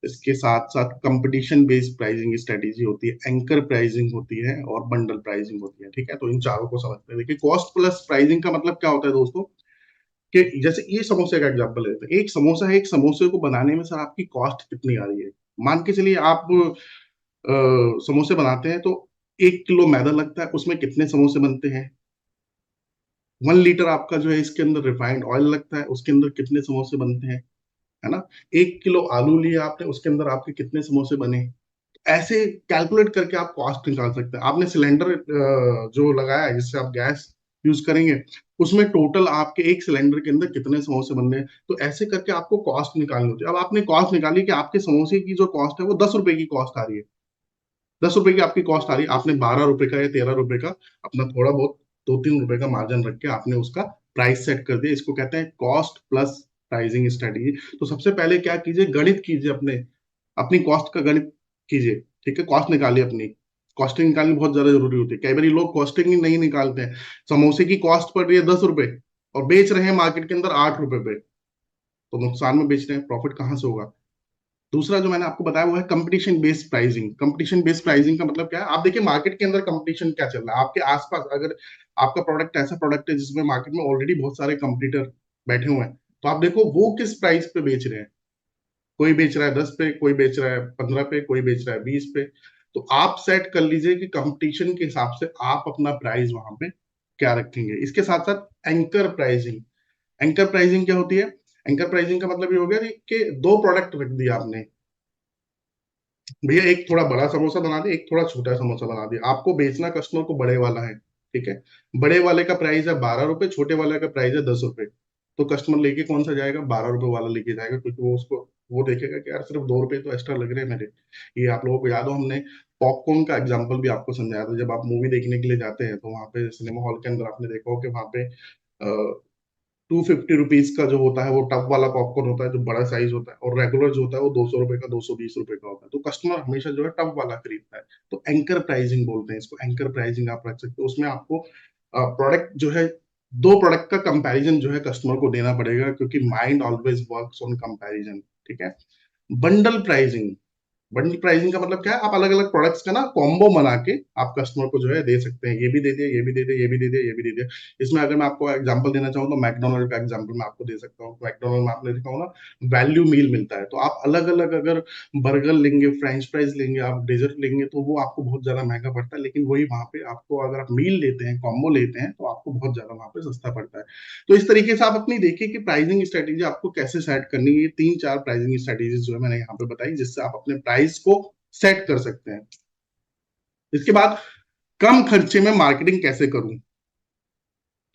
इसके साथ साथ कंपटीशन बेस्ड प्राइसिंग स्ट्रेटेजी होती है, एंकर प्राइसिंग होती है और बंडल प्राइसिंग होती है। ठीक है। तो इन चारों को समझते हैं। देखिए, कॉस्ट प्लस प्राइसिंग का मतलब क्या होता है दोस्तों, कि जैसे ये समोसे का एग्जांपल लेते हैं, एक समोसा है, एक समोसे को बनाने में सर आपकी कॉस्ट कितनी आ रही है? मान के चलिए आप समोसे बनाते हैं, तो 1 किलो मैदा लगता है, उसमें कितने समोसे बनते हैं? 1 लीटर आपका जो है इसके अंदर रिफाइंड ऑयल लगता है, उसके अंदर कितने समोसे बनते हैं? है ना। 1 किलो आलू लिया आपने, उसके अंदर आपके कितने समोसे बने? ऐसे कैलकुलेट करके आप कॉस्ट निकाल सकते हैं। आपने सिलेंडर जो लगाया है जिससे आप गैस यूज करेंगे, उसमें टोटल आपके एक सिलेंडर के अंदर कितने समोसे बन रहे हैं। तो ऐसे करके आपको कॉस्ट निकालनी होती है। अब आपने कॉस्ट निकाली कि आपके समोसे की जो कॉस्ट है वो 10 रुपए की कॉस्ट आ रही है। 10 रुपए की आपकी कॉस्ट आ रही है, आपने 12 रुपए का या 13 रुपए का अपना थोड़ा बहुत 2-3 रुपए का मार्जिन रख के आपने उसका प्राइस सेट कर दिया। इसको कहते हैं कॉस्ट प्लस प्राइसिंग स्ट्रेटेजी। तो सबसे पहले क्या कीजिए, गणित कीजिए, अपने अपनी कॉस्ट का गणित कीजिए। ठीक है, कॉस्ट निकालिए अपनी। कॉस्टिंग निकालनी बहुत ज्यादा जरूरी होती है। कई बार लोग कॉस्टिंग ही नहीं निकालते हैं। समोसे की कॉस्ट पड़ रही है 10 रुपए और बेच रहे हैं मार्केट के अंदर 8 रुपए पे, तो नुकसान में बेच रहे हैं, प्रॉफिट कहाँ से होगा। दूसरा जो मैंने आपको बताया वो है competition based pricing. Competition based pricing का मतलब क्या है, आप देखिए मार्केट के अंदर कंपटीशन क्या चल रहा है आपके आसपास। अगर आपका प्रोडक्ट ऐसा प्रोडक्ट है जिसमें मार्केट में ऑलरेडी बहुत सारे कंपटीटर बैठे हुए हैं, तो आप देखो वो किस प्राइस पे बेच रहे हैं। कोई बेच रहा है 10 पे, कोई बेच रहा है 15 पे, कोई बेच रहा है 20 पे। तो आप सेट कर लीजिए कि कंपटीशन के हिसाब से आप अपना प्राइस वहां पे क्या रखेंगे। इसके साथ साथ एंकर प्राइसिंग। एंकर प्राइसिंग क्या होती है? एंकर प्राइसिंग का मतलब ये हो गया कि दो प्रोडक्ट रख दिया आपने। भैया एक थोड़ा बड़ा समोसा बना दे, एक थोड़ा छोटा समोसा बना दे, आपको बेचना कस्टमर को बड़े वाला है। ठीक है, बड़े वाले का प्राइस है 12 रुपए, छोटे वाले का प्राइस है 10 रुपए। तो कस्टमर लेके कौन सा जाएगा? 12 रुपए वाला लेके जाएगा, क्योंकि वो उसको वो देखेगा कि यार सिर्फ 2 रुपए तो एक्स्ट्रा लग रहे हैं मेरे। ये आप लोगों को याद हो, हमने पॉपकॉर्न का एग्जाम्पल भी आपको समझाया था। जब आप मूवी देखने के लिए जाते हैं तो वहां पे सिनेमा हॉल के अंदर आपने देखा हो कि वहां पे 250 रुपीज का जो होता है वो टब वाला पॉपकॉर्न होता है, जो बड़ा साइज होता है, और रेगुलर जो होता है वो 200 रुपए का, 220 रुपए का होता है। तो कस्टमर हमेशा जो है टब वाला खरीदता है। तो एंकर प्राइसिंग बोलते हैं इसको। एंकर प्राइसिंग आप रख सकते हो, उसमें आपको प्रोडक्ट जो है, दो प्रोडक्ट का कंपैरिजन जो है कस्टमर को देना पड़ेगा, क्योंकि mind always works on comparison. ठीक है। Bundle pricing. बंडल प्राइसिंग का मतलब क्या है, आप अलग अलग प्रोडक्ट्स का ना कॉम्बो बना के आप कस्टमर को जो है दे सकते हैं। ये भी दे दिया, ये भी दे दिया, ये भी दे दिया, ये भी दे दिया। इसमें अगर मैं आपको एग्जांपल देना चाहूँ तो मैकडोनल्ड का एग्जांपल मैं आपको दे सकता हूँ। मैकडोनल्ड में आपने देखा होगा वैल्यू मील मिलता है, तो आप अलग अलग अगर बर्गर लेंगे, फ्रेंच फ्राइज लेंगे, आप डेजर्ट लेंगे, तो वो आपको बहुत ज्यादा महंगा पड़ता है। लेकिन वही वहां पे आपको अगर आप मील लेते हैं, कॉम्बो लेते हैं, तो आपको बहुत ज्यादा वहां पे सस्ता पड़ता है। तो इस तरीके से आप अपनी देखिए कि प्राइसिंग स्ट्रेटेजी आपको कैसे सेट करनी है। ये 3-4 प्राइसिंग स्ट्रेटेजीज जो है मैंने यहाँ पे बताई, जिससे आप अपने प्राइस को सेट कर सकते हैं। इसके बाद कम खर्चे में मार्केटिंग कैसे करूं।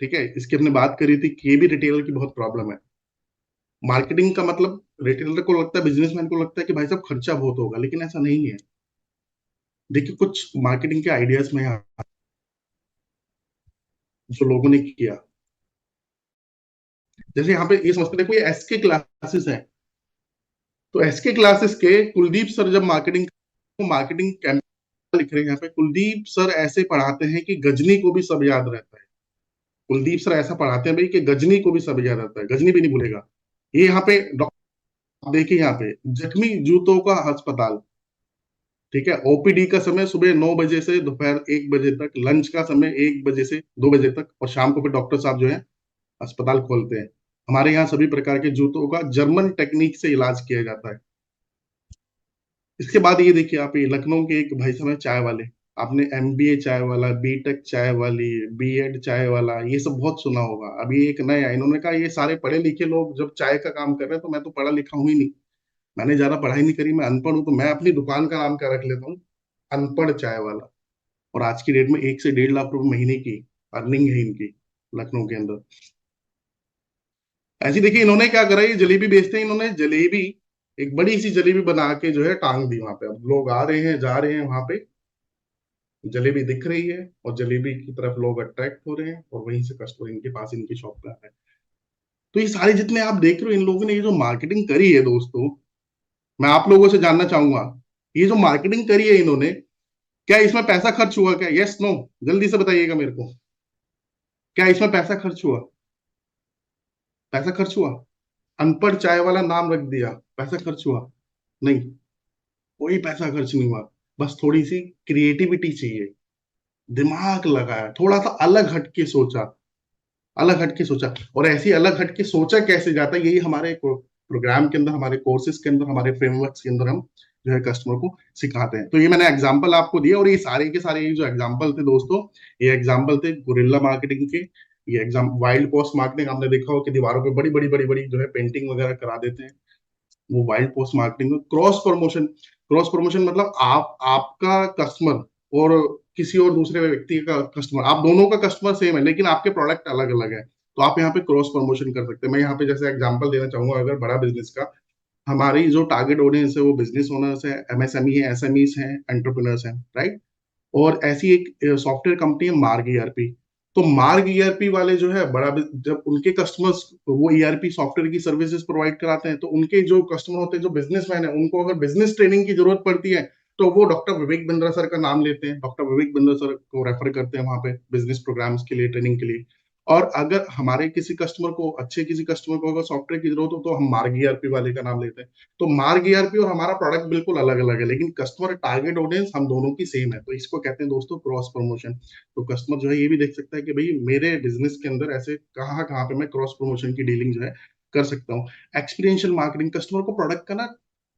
ठीक है, इसकी हमने बात करी थी कि ये भी रिटेलर की बहुत प्रॉब्लम है। मार्केटिंग का मतलब रिटेलर को लगता है, बिजनेसमैन को लगता है कि भाई साहब खर्चा बहुत होगा, लेकिन ऐसा नहीं है। देखिए कुछ मार्केटिंग के आइडियाज में यहाँ जो लोगों ने किया, जैसे यहाँ पे ये समझते, देखो ये एसके क्लासेस है। तो एसके क्लासेस के कुलदीप सर जब मार्केटिंग कैंपेन लिख रहे हैं यहाँ पे, कुलदीप सर ऐसे पढ़ाते हैं कि गजनी को भी सब याद रहता है। कुलदीप सर ऐसा पढ़ाते हैं भाई कि गजनी को भी सब याद रहता है, गजनी भी नहीं भूलेगा। ये यहाँ पे डॉक्टर देखिए, यहाँ पे जख्मी जूतों का अस्पताल। ठीक है, ओपीडी का समय सुबह 9 बजे से दोपहर 1 बजे तक, लंच का समय 1 बजे से 2 बजे तक, और शाम को फिर डॉक्टर साहब जो है अस्पताल खोलते हैं। हमारे यहाँ सभी प्रकार के जूतों का जर्मन टेक्निक से इलाज किया जाता है। इसके बाद ये देखिए, आप ये लखनऊ के एक भाई साहब हैं चाय वाले। आपने एमबीए चाय वाला, बीटेक चाय वाली, बीएड चाय वाला, ये सब बहुत सुना होगा। अभी एक नया इन्होंने कहा ये सारे पढ़े लिखे लोग जब चाय का काम कर रहे हैं, तो मैं तो पढ़ा लिखा हूं ही नहीं, मैंने ज्यादा पढ़ाई नहीं करी, मैं अनपढ़ हूं, तो मैं अपनी दुकान का नाम क्या रख लेता हूँ, अनपढ़ चाय वाला। और आज की डेट में 1 से 1.5 लाख रुपए महीने की अर्निंग है इनकी लखनऊ के अंदर। ऐसी देखिए इन्होंने क्या करा, ये जलेबी बेचते हैं, इन्होंने जलेबी एक बड़ी सी जलेबी बना के जो है टांग दी वहां पे। अब लोग आ रहे हैं, जा रहे हैं वहां पे, जलेबी दिख रही है और जलेबी की तरफ लोग अट्रैक्ट हो रहे हैं, और वहीं से कस्टमर इनके पास, इनकी शॉप पे आ रहे हैं। तो ये सारे जितने आप देख रहे हो, इन लोगों ने ये जो मार्केटिंग करी है दोस्तों, मैं आप लोगों से जानना चाहूंगा, ये जो मार्केटिंग करी है इन्होंने, क्या इसमें पैसा खर्च हुआ? क्या यस नो, जल्दी से बताइएगा मेरे को। क्या इसमें पैसा खर्च हुआ? पैसा खर्च हुआ? अनपढ़ चाय वाला नाम रख दिया, पैसा खर्च हुआ? नहीं, कोई पैसा खर्च नहीं हुआ। बस थोड़ी सी क्रिएटिविटी चाहिए, दिमाग लगाया, थोड़ा सा अलग हटके सोचा, अलग हटके सोचा। और ऐसी अलग हटके सोचा कैसे जाता है, यही हमारे प्रोग्राम के अंदर, हमारे कोर्सेज के अंदर, हमारे फ्रेमवर्क्स के अंदर हम जो है कस्टमर को सिखाते हैं। तो ये मैंने एग्जाम्पल आपको दिया, और ये सारे के सारे ये जो एग्जाम्पल थे दोस्तों, ये एग्जाम्पल थे गुरिल्ला मार्केटिंग के। ये एग्जाम वाइल्ड पोस्ट मार्केटिंग, आपने देखा हो कि दीवारों पे बड़ी बड़ी बड़ी बड़ी जो है पेंटिंग वगैरह करा देते हैं, वो वाइल्ड पोस्ट मार्केटिंग में। क्रॉस प्रमोशन, क्रॉस प्रमोशन मतलब आप आपका कस्टमर और किसी और दूसरे व्यक्ति का कस्टमर, आप दोनों का कस्टमर सेम है लेकिन आपके प्रोडक्ट अलग अलग है, तो आप यहाँ पे क्रॉस प्रमोशन कर सकते हैं। मैं यहाँ पे जैसे एग्जांपल देना चाहूंगा, अगर बड़ा बिजनेस का, हमारी जो टारगेट ऑडियंस है वो बिजनेस ओनर्स है, एमएसएमई है, एसएमईस हैं, एंटरप्रेन्योर्स हैं, राइट। और ऐसी एक सॉफ्टवेयर कंपनी है मार्ग ईआरपी। तो मार्ग ईआरपी वाले जो है जब उनके कस्टमर्स वो ईआरपी सॉफ्टवेयर की सर्विसेज प्रोवाइड कराते हैं, तो उनके जो कस्टमर होते हैं, जो बिजनेसमैन है, उनको अगर बिजनेस ट्रेनिंग की जरूरत पड़ती है तो वो डॉक्टर विवेक बिंद्रा सर का नाम लेते हैं, डॉक्टर विवेक बिंद्रा सर को रेफर करते हैं वहां पे बिजनेस प्रोग्राम्स के लिए, ट्रेनिंग के लिए। और अगर हमारे किसी कस्टमर को अगर सॉफ्टवेयर की जरूरत हो तो हम मार्ग ईआरपी वाले का नाम लेते हैं। तो मार्ग ईआरपी और हमारा प्रोडक्ट बिल्कुल अलग अलग है, लेकिन कस्टमर टारगेट ऑडियंस हम दोनों की सेम है, तो इसको कहते हैं दोस्तों क्रॉस प्रमोशन। तो कस्टमर जो है ये भी देख सकता है कि भाई मेरे बिजनेस के अंदर ऐसे कहाँ कहाँ पे मैं क्रॉस प्रमोशन की डीलिंग जो है कर सकता हूँ। एक्सपीरियंशियल मार्केटिंग, कस्टमर को प्रोडक्ट का ना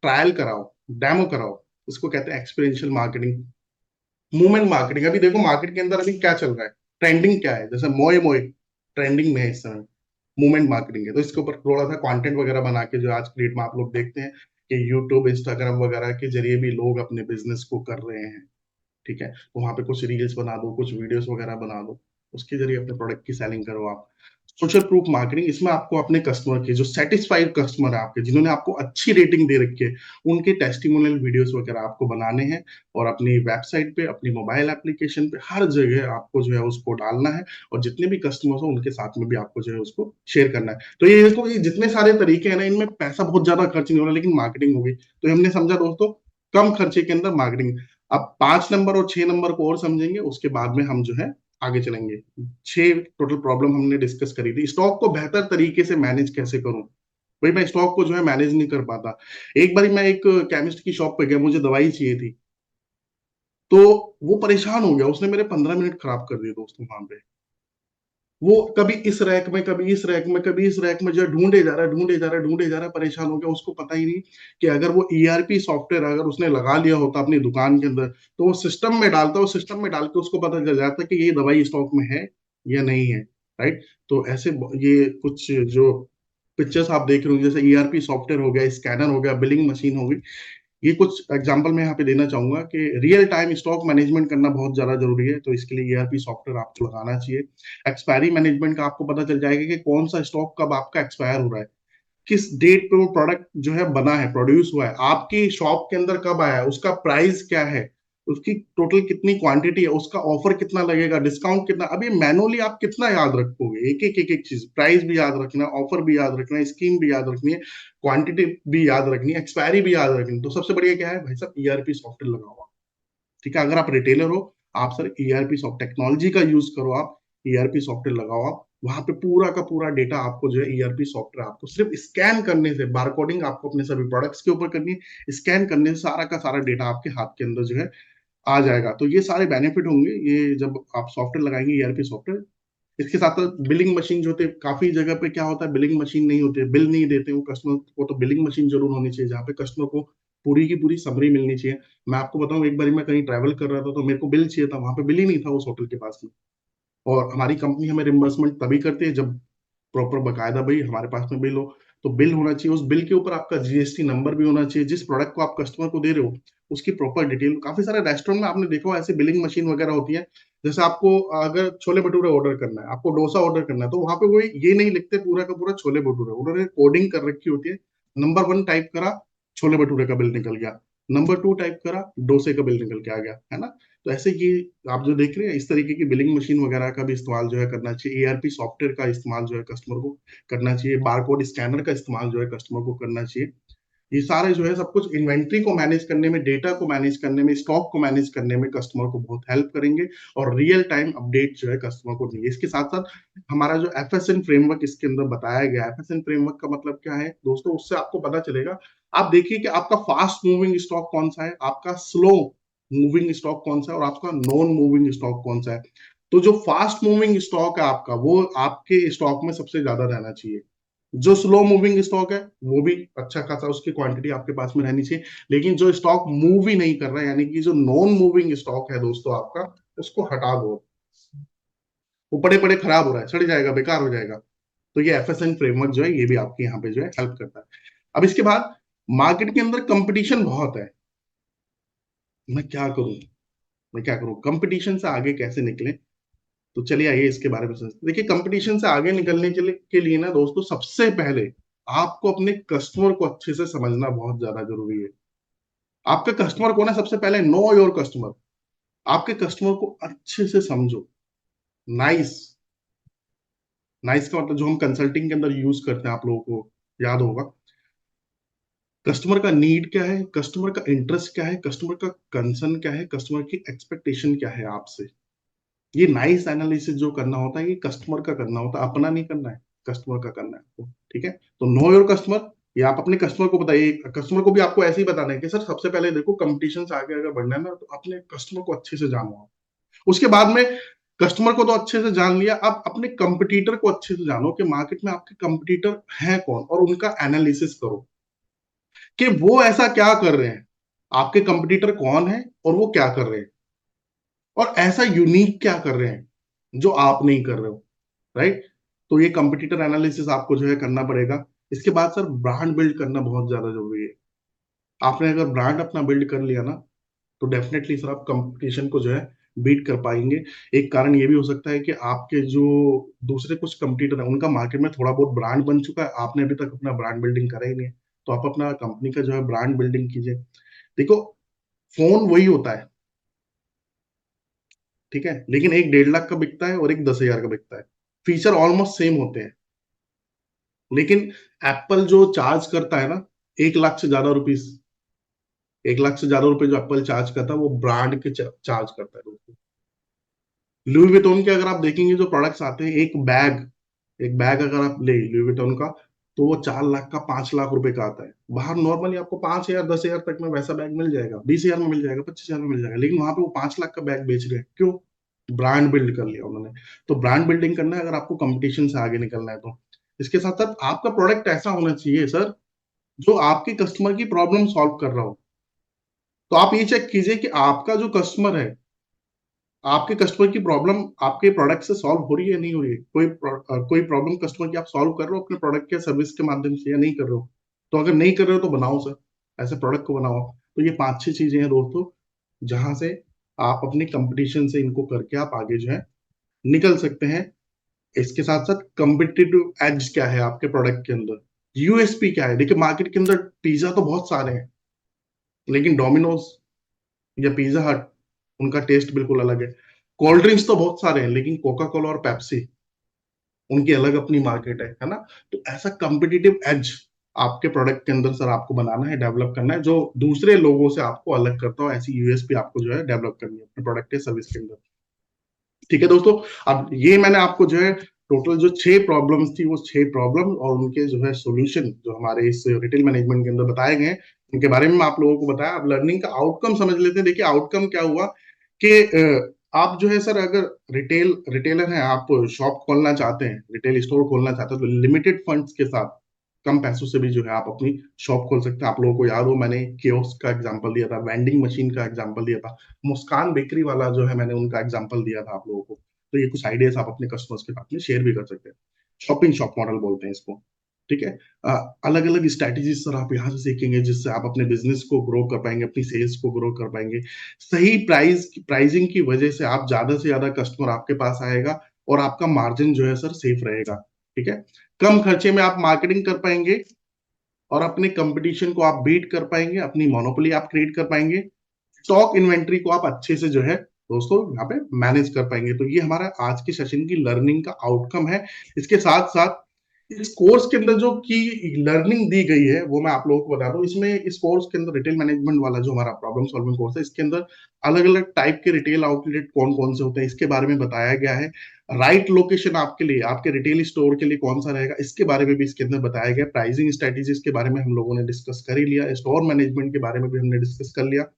ट्रायल कराओ, डेमो कराओ, इसको कहते हैं एक्सपीरियंशियल मार्केटिंग। मूवमेंट मार्केटिंग, अभी देखो मार्केट के अंदर अभी क्या चल रहा है, ट्रेंडिंग क्या है, जैसे मोए मोए ट्रेंडिंग में है इस समय, मूवमेंट मार्केटिंग है। तो इसके ऊपर थोड़ा सा कंटेंट वगैरह बना के, जो आज की डेट में आप लोग देखते हैं कि यूट्यूब इंस्टाग्राम वगैरह के जरिए भी लोग अपने बिजनेस को कर रहे हैं, ठीक है। तो वहां पे कुछ रील्स बना दो, कुछ वीडियोस वगैरह बना दो, उसके जरिए अपने प्रोडक्ट की सेलिंग करो आप। सोशल प्रूफ मार्केटिंग, इसमें आपको अपने कस्टमर के जो सेटिस्फाइड कस्टमर है आपके, जिन्होंने आपको अच्छी रेटिंग दे रखी है, उनके टेस्टिमोनियल वीडियोस वगैरह आपको बनाने हैं, और अपनी वेबसाइट पे, अपनी मोबाइल एप्लीकेशन पे, हर जगह आपको जो है उसको डालना है, और जितने भी कस्टमर्स हो उनके साथ में भी आपको जो है उसको शेयर करना है। तो ये देखो, ये जितने सारे तरीके हैं ना, इनमें पैसा बहुत ज्यादा खर्च नहीं हो रहा, लेकिन मार्केटिंग होगी। तो हमने समझा दोस्तों, कम खर्चे के अंदर मार्केटिंग। अब 5 नंबर और 6 नंबर को और समझेंगे, उसके बाद में हम जो है आगे चलेंगे। 6 टोटल प्रॉब्लम हमने डिस्कस करी थी। स्टॉक को बेहतर तरीके से मैनेज कैसे करूं, भाई मैं स्टॉक को जो है मैनेज नहीं कर पाता। एक बार मैं एक केमिस्ट की शॉप पे गया, मुझे दवाई चाहिए थी, तो वो परेशान हो गया, उसने मेरे 15 मिनट खराब कर दिए दोस्तों वहां पे। वो कभी इस रैक में, कभी इस रैक में, कभी इस रैक में जो है ढूंढे जा रहा है, ढूंढे जा रहा है, ढूंढे जा रहा है, परेशान हो गया। उसको पता ही नहीं कि अगर वो ईआरपी सॉफ्टवेयर अगर उसने लगा लिया होता अपनी दुकान के अंदर, तो वो सिस्टम में डालता, वो सिस्टम में डाल के उसको पता चल जाता कि ये दवाई स्टॉक में है या नहीं है, राइट। तो ऐसे ये कुछ जो पिक्चर्स आप देख रहे हो, जैसे ईआरपी सॉफ्टवेयर हो गया, स्कैनर हो गया, बिलिंग मशीन हो गई, ये कुछ एग्जांपल मैं यहाँ पे देना चाहूंगा कि रियल टाइम स्टॉक मैनेजमेंट करना बहुत ज्यादा जरूरी है, तो इसके लिए ईआरपी सॉफ्टवेयर आपको लगाना चाहिए। एक्सपायरी मैनेजमेंट का आपको पता चल जाएगा कि कौन सा स्टॉक कब आपका एक्सपायर हो रहा है, किस डेट पे वो प्रोडक्ट जो है बना है, प्रोड्यूस हुआ है, आपकी शॉप के अंदर कब आया है, उसका प्राइस क्या है, उसकी टोटल कितनी क्वांटिटी है, उसका ऑफर कितना लगेगा, डिस्काउंट कितना। अभी मैनुअली आप कितना याद रखोगे, एक एक एक एक चीज, प्राइस भी याद रखना है, ऑफर भी याद रखना है, स्कीम भी याद रखनी है, क्वांटिटी भी याद रखनी है, एक्सपायरी भी याद रखनी है। तो सबसे बढ़िया क्या है भाई साहब, ईआरपी सॉफ्टवेयर लगाओ, ठीक है। अगर आप रिटेलर हो, आप सर ईआरपी सॉफ्ट टेक्नोलॉजी का यूज करो, आप ईआरपी सॉफ्टवेयर लगाओ, आप वहां पे पूरा का पूरा डेटा आपको जो है ईआरपी सॉफ्टवेयर आपको सिर्फ स्कैन करने से, बारकोडिंग आपको अपने सभी प्रोडक्ट्स के ऊपर करनी है, स्कैन करने से सारा का सारा डेटा आपके हाथ के अंदर जो है आ जाएगा। तो ये सारे बेनिफिट होंगे ये जब आप सॉफ्टवेयर लगाएंगे, ईआरपी सॉफ्टवेयर। इसके साथ साथ बिलिंग मशीन जो होते हैं, काफी जगह पे क्या होता है, बिलिंग मशीन नहीं होती है, बिल नहीं देते वो कस्टमर को, तो बिलिंग मशीन जरूर होनी चाहिए, जहाँ पे कस्टमर को पूरी की पूरी समरी मिलनी चाहिए। मैं आपको बताऊं, एक बार मैं कहीं ट्रैवल कर रहा था, तो मेरे को बिल चाहिए था, वहां पे बिल ही नहीं था उस होटल के पास में। और हमारी कंपनी हमें रिम्बर्समेंट तभी करती है जब प्रॉपर बकायदा भाई हमारे पास में बिल हो। तो बिल होना चाहिए, उस बिल के ऊपर आपका जीएसटी नंबर भी होना चाहिए, जिस प्रोडक्ट को आप कस्टमर को दे रहे हो उसकी प्रॉपर डिटेल। काफी सारे रेस्टोरेंट में आपने देखा हो ऐसे बिलिंग मशीन वगैरह होती है, जैसे आपको अगर छोले भटूरे ऑर्डर करना है, आपको डोसा ऑर्डर करना है, तो वहां पे वो ये नहीं लिखते पूरा का पूरा छोले भटूरे, उन्होंने कोडिंग कर रखी होती है। नंबर 1 टाइप करा, छोले भटूरे का बिल निकल गया। नंबर 2 टाइप करा, डोसे का बिल निकल के आ गया, है ना। तो ऐसे ये आप जो देख रहे हैं, इस तरीके की बिलिंग मशीन वगैरह का भी इस्तेमाल जो है करना चाहिए, ईआरपी सॉफ्टवेयर का इस्तेमाल जो है कस्टमर को करना चाहिए, बारकोड स्कैनर का इस्तेमाल जो है कस्टमर को करना चाहिए। ये सारे जो है सब कुछ इन्वेंट्री को मैनेज करने में, डेटा को मैनेज करने में, स्टॉक को मैनेज करने में कस्टमर को बहुत हेल्प करेंगे, और रियल टाइम अपडेट जो है कस्टमर को देंगे। इसके साथ साथ हमारा जो एफएसएन फ्रेमवर्क इसके अंदर बताया गया, एफएसएन फ्रेमवर्क का मतलब क्या है दोस्तों, उससे आपको पता चलेगा। आप देखिए कि आपका फास्ट मूविंग स्टॉक कौन सा है, आपका स्लो मूविंग स्टॉक कौन सा है, और आपका नॉन मूविंग स्टॉक कौन सा है। तो जो फास्ट मूविंग स्टॉक है आपका, वो आपके स्टॉक में सबसे ज्यादा रहना चाहिए। जो स्लो मूविंग स्टॉक है वो भी अच्छा खासा उसकी क्वांटिटी आपके पास में रहनी चाहिए। लेकिन जो स्टॉक मूव ही नहीं कर रहा है, यानी कि जो नॉन मूविंग स्टॉक है दोस्तों आपका, उसको हटा दो। वो पड़े पड़े खराब हो रहा है, सड़ जाएगा, बेकार हो जाएगा। तो ये एफएसएन फ्रेमवर्क जो है ये भी आपके यहाँ पे जो है हेल्प करता है। अब इसके बाद, मार्केट के अंदर कंपटीशन बहुत है, मैं क्या करूं, मैं क्या करूँ, कंपटीशन से आगे कैसे निकले। तो चलिए आइए इसके बारे में सोचते हैं। देखिए, कंपटीशन से आगे निकलने के लिए ना दोस्तों, सबसे पहले आपको अपने कस्टमर को अच्छे से समझना बहुत ज्यादा जरूरी है। आपका कस्टमर कौन है, सबसे पहले नो योर कस्टमर। आपके कस्टमर को अच्छे से समझो। नाइस, नाइस का मतलब जो हम कंसल्टिंग के अंदर यूज करते हैं, आप लोगों को याद होगा। कस्टमर का नीड क्या है, कस्टमर का इंटरेस्ट क्या है, कस्टमर का कंसर्न क्या है, कस्टमर की एक्सपेक्टेशन क्या है आपसे। ये नाइस एनालिसिस जो करना होता है, ये कस्टमर का करना होता है, अपना नहीं करना है, कस्टमर का करना है आपको। ठीक है, तो नो योर कस्टमर, ये आप अपने कस्टमर को बताइए। कस्टमर को भी आपको ऐसे ही बताना है कि सर सबसे पहले देखो, कंपटीशन से आगे अगर बढ़ना है ना, तो अपने कस्टमर को अच्छे से जानो आप। उसके बाद में कस्टमर को तो अच्छे से जान लिया, आप अपने कंपटीटर को अच्छे से जानो कि मार्केट में आपके कंपटीटर हैं कौन, और उनका एनालिसिस करो कि वो ऐसा क्या कर रहे हैं, आपके कंपटीटर कौन है और वो क्या कर रहे हैं, और ऐसा यूनिक क्या कर रहे हैं जो आप नहीं कर रहे हो। राइट। तो ये कंपटीटर एनालिसिस आपको जो है करना पड़ेगा। इसके बाद सर ब्रांड बिल्ड करना बहुत ज्यादा जरूरी है। आपने अगर ब्रांड अपना बिल्ड कर लिया ना, तो डेफिनेटली सर आप कंपटीशन को जो है बीट कर पाएंगे। एक कारण ये भी हो सकता है कि आपके जो दूसरे कुछ कंपटीटर है, उनका मार्केट में थोड़ा बहुत ब्रांड बन चुका है, आपने अभी तक अपना ब्रांड बिल्डिंग करा ही नहीं है। तो आप अपना कंपनी का जो है ब्रांड बिल्डिंग कीजिए। देखो, फोन वही होता है, ठीक है, लेकिन एक 1.5 लाख का बिकता है और एक 10,000 का बिकता है। फीचर ऑलमोस्ट सेम होते हैं, लेकिन एप्पल जो चार्ज करता है ना, 1 लाख से ज्यादा रुपीस, 1 लाख से ज्यादा रुपए जो एप्पल चार्ज करता है, वो ब्रांड के चार्ज करता है दोस्तों। लुई विटोन के अगर आप देखेंगे जो प्रोडक्ट्स आते हैं, एक बैग अगर आप ले लुई विटोन का, तो वो 4 लाख का, 5 लाख रुपए का आता है। बाहर नॉर्मली आपको 5,000 10,000 तक में वैसा बैग मिल जाएगा, 20,000 में मिल जाएगा, 25,000 में मिल जाएगा, लेकिन वहां पे वो 5 लाख का बैग बेच रहे हैं। क्यों? ब्रांड बिल्ड कर लिया उन्होंने। तो ब्रांड बिल्डिंग करना है अगर आपको कंपटीशन से आगे निकलना है तो। इसके साथ साथ आपका प्रोडक्ट ऐसा होना चाहिए सर, जो आपके कस्टमर की प्रॉब्लम सॉल्व कर रहा हो। तो आप ये चेक कीजिए कि आपका जो कस्टमर है, आपके कस्टमर की प्रॉब्लम आपके प्रोडक्ट से सॉल्व हो रही है, नहीं हो रही है। कोई प्रॉब्लम कस्टमर की आप सॉल्व कर रहे हो अपने प्रोडक्ट या सर्विस के माध्यम से, या नहीं कर रहे हो। तो अगर नहीं कर रहे हो तो बनाओ सर, ऐसे प्रोडक्ट को बनाओ। तो ये 5-6 चीजें हैं दोस्तों, जहां से आप अपने कंपटीशन से इनको करके आप आगे जो है निकल सकते हैं। इसके साथ साथ कंपिटिटिव एज क्या है आपके प्रोडक्ट के अंदर, यूएसपी क्या है। देखिए, मार्केट के अंदर पिज्जा तो बहुत सारे हैं, लेकिन डोमिनोज या पिज्जा हट, उनका टेस्ट बिल्कुल अलग है। कोल्ड ड्रिंक्स तो बहुत सारे हैं, लेकिन कोका कोला और पेप्सी, उनकी अलग अपनी मार्केट है ना। तो ऐसा कॉम्पिटिटिव एज आपके प्रोडक्ट के अंदर सर आपको बनाना है, डेवलप करना है, जो दूसरे लोगों से आपको अलग करता हो। ऐसी यूएसपी आपको जो है डेवलप करनी है अपने प्रोडक्ट या सर्विस के अंदर। ठीक है दोस्तों, अब ये मैंने आपको जो है टोटल जो 6 प्रॉब्लम्स थी, वो 6 प्रॉब्लम और उनके जो है सॉल्यूशन जो हमारे इस रिटेल मैनेजमेंट के अंदर बताए गए हैं, उनके बारे में मैं आप लोगों को बताया। अब लर्निंग का आउटकम समझ लेते हैं। देखिए, आउटकम क्या हुआ कि आप जो है सर, अगर रिटेलर हैं, आप शॉप खोलना चाहते हैं, रिटेल स्टोर खोलना चाहते हैं, तो लिमिटेड फंड्स के साथ, कम पैसों से भी जो है आप अपनी शॉप खोल सकते हैं। आप लोगों को याद हो, मैंने कियोस्क का एग्जांपल दिया था, वेंडिंग मशीन का एग्जांपल दिया था, मुस्कान बेकरी वाला जो है मैंने उनका एग्जांपल दिया था आप लोगों को। तो ये कुछ आइडियाज आप अपने कस्टमर्स के साथ में शेयर भी कर सकते हैं। शॉपिंग शॉप मॉडल बोलते हैं इसको। ठीक है, अलग अलग स्ट्रैटेजीज सर आप यहाँ से सीखेंगे, जिससे आप अपने बिजनेस को ग्रो कर पाएंगे, अपनी सेल्स को ग्रो कर पाएंगे। सही प्राइसिंग की वजह से आप ज्यादा से ज्यादा कस्टमर आपके पास आएगा, और आपका मार्जिन जो है सर सेफ रहेगा। ठीक है, कम खर्चे में आप मार्केटिंग कर पाएंगे, और अपने कंपटीशन को आप बीट कर पाएंगे, अपनी मोनोपोली आप क्रिएट कर पाएंगे। स्टॉक इन्वेंट्री को आप अच्छे से जो है दोस्तों यहाँ पे मैनेज कर पाएंगे। तो ये हमारा आज के सेशन की लर्निंग का आउटकम है। इसके साथ साथ इस कोर्स के अंदर जो की लर्निंग दी गई है, वो मैं आप लोगों को बता दूं। इसमें इस कोर्स के अंदर रिटेल मैनेजमेंट वाला जो हमारा प्रॉब्लम सॉल्विंग कोर्स है, इसके अंदर अलग अलग टाइप के रिटेल आउटलेट कौन कौन से होते हैं, इसके बारे में बताया गया है। राइट लोकेशन आपके लिए, आपके रिटेल स्टोर के लिए कौन सा रहेगा, इसके बारे में भी इसके अंदर बताया गया। प्राइसिंग स्ट्रेटेजीज के बारे में हम लोगों ने डिस्कस कर ही लिया, स्टोर मैनेजमेंट के बारे में भी हमने डिस्कस कर लिया।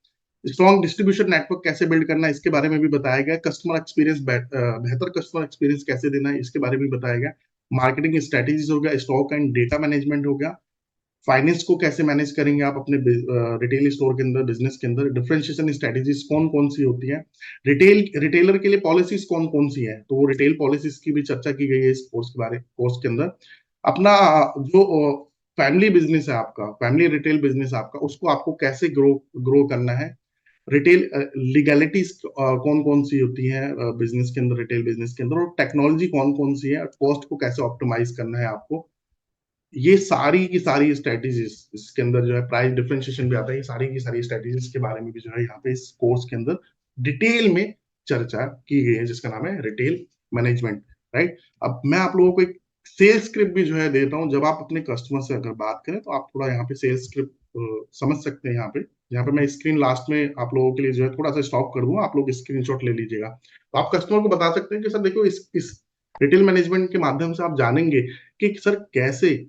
स्ट्रॉन्ग डिस्ट्रीब्यूशन नेटवर्क कैसे बिल्ड करना है, इसके बारे में भी बताया गया। कस्टमर एक्सपीरियंस, बेहतर कस्टमर एक्सपीरियंस कैसे देना है, इसके बारे में बताया गया। मार्केटिंग स्ट्रेटेजीज हो गया, स्टॉक एंड डेटा मैनेजमेंट हो गया। फाइनेंस को कैसे मैनेज करेंगे आप अपने रिटेल स्टोर के अंदर, बिजनेस के अंदर। डिफरेंशिएशन स्ट्रेटेजीज कौन कौन सी होती है, रिटेलर के लिए पॉलिसीज कौन कौन सी है, तो वो रिटेल पॉलिसीज की भी चर्चा की गई है इस कोर्स के अंदर। अपना जो फैमिली बिजनेस है आपका, फैमिली रिटेल बिजनेस आपका, उसको आपको कैसे ग्रो ग्रो करना है। रिटेल लीगैलिटीज कौन कौन सी होती हैं बिजनेस के अंदर, रिटेल बिजनेस के अंदर, और टेक्नोलॉजी कौन कौन सी है, कॉस्ट को कैसे ऑप्टिमाइज करना है आपको, ये सारी की सारी स्ट्रेटेजीज इसके अंदर जो है, प्राइस डिफरेंशिएशन भी आता है, ये सारी की सारी स्ट्रेटेजीज के बारे में भी जो है यहाँ पे इस कोर्स के अंदर डिटेल में चर्चा की गई है, जिसका नाम है रिटेल मैनेजमेंट। राइट, अब मैं आप लोगों को एक सेल्स स्क्रिप्ट भी जो है देता हूँ। जब आप अपने कस्टमर से अगर बात करें तो आप थोड़ा यहाँ पे सेल्स स्क्रिप्ट समझ सकते हैं। यहाँ पे मैं स्क्रीन लास्ट में आप लोगों के लिए जो है थोड़ा सा स्टॉप कर दूंगा, आप लोग स्क्रीनशॉट ले लीजिएगा। तो आप कस्टमर को बता सकते हैं कि सर देखो, इस रिटेल मैनेजमेंट के माध्यम से आप जानेंगे कि सर कैसे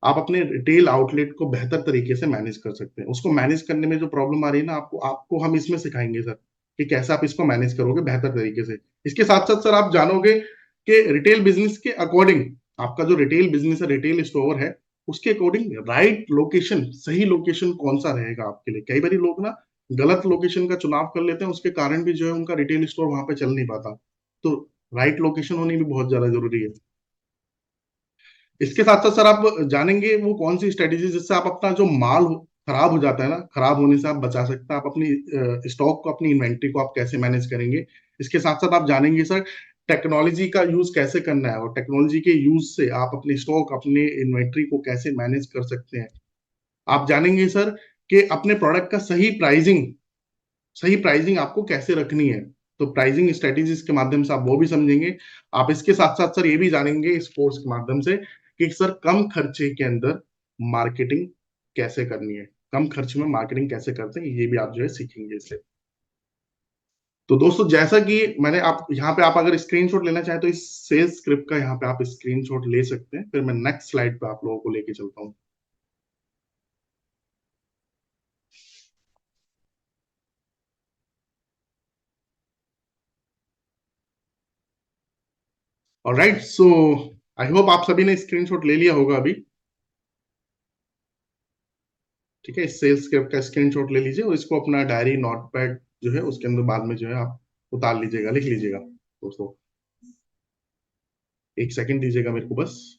आप अपने रिटेल आउटलेट को बेहतर तरीके से मैनेज कर सकते हैं। उसको मैनेज करने में जो प्रॉब्लम आ रही है ना, आपको आपको हम इसमें सिखाएंगे सर, कि कैसे आप इसको मैनेज करोगे बेहतर तरीके से। इसके साथ साथ सर आप जानोगे कि रिटेल बिजनेस के अकॉर्डिंग, आपका जो रिटेल बिजनेस है, रिटेल स्टोर है, उसके अकॉर्डिंग राइट लोकेशन, सही लोकेशन कौन सा रहेगा आपके लिए। कई बार लोग ना गलत लोकेशन का चुनाव कर लेते हैं, उसके कारण भी जो है उनका रिटेल स्टोर वहां पे चल नहीं पाता। तो राइट लोकेशन होनी भी बहुत ज्यादा जरूरी है। इसके साथ साथ सर आप जानेंगे वो कौन सी स्ट्रेटेजी जिससे आप अपना जो माल खराब हो जाता है ना, खराब होने से आप बचा सकते हैं। आप अपनी स्टॉक को, अपनी इन्वेंट्री को आप कैसे मैनेज करेंगे। इसके साथ साथ आप जानेंगे सर टेक्नोलॉजी का यूज कैसे करना है, और टेक्नोलॉजी के यूज से आप अपने स्टॉक, अपने इन्वेंट्री को कैसे मैनेज कर सकते हैं। आप जानेंगे सर कि अपने प्रोडक्ट का सही प्राइसिंग आपको कैसे रखनी है। तो प्राइसिंग स्ट्रेटेजीज के माध्यम से आप वो भी समझेंगे। आप इसके साथ साथ सर ये भी जानेंगे इस कोर्स के माध्यम से कि सर कम खर्चे के अंदर मार्केटिंग कैसे करनी है, कम खर्च में मार्केटिंग कैसे करते हैं, ये भी आप जो है सीखेंगे इससे। तो दोस्तों, जैसा कि मैंने आप यहाँ पे, आप अगर स्क्रीनशॉट लेना चाहें तो इस सेल्स स्क्रिप्ट का यहाँ पे आप स्क्रीनशॉट ले सकते हैं। फिर मैं नेक्स्ट स्लाइड पे आप लोगों को लेके चलता हूँ। ऑलराइट, सो आई होप आप सभी ने स्क्रीनशॉट ले लिया होगा अभी। ठीक है, इस सेल्स स्क्रिप्ट का स्क्रीनशॉट ले लीजिए और इसको अपना डायरी नोटपैड जो है उसके अंदर बाद में जो है आप उतार लीजिएगा, लिख लीजिएगा दोस्तों। एक सेकंड दीजिएगा मेरे को बस।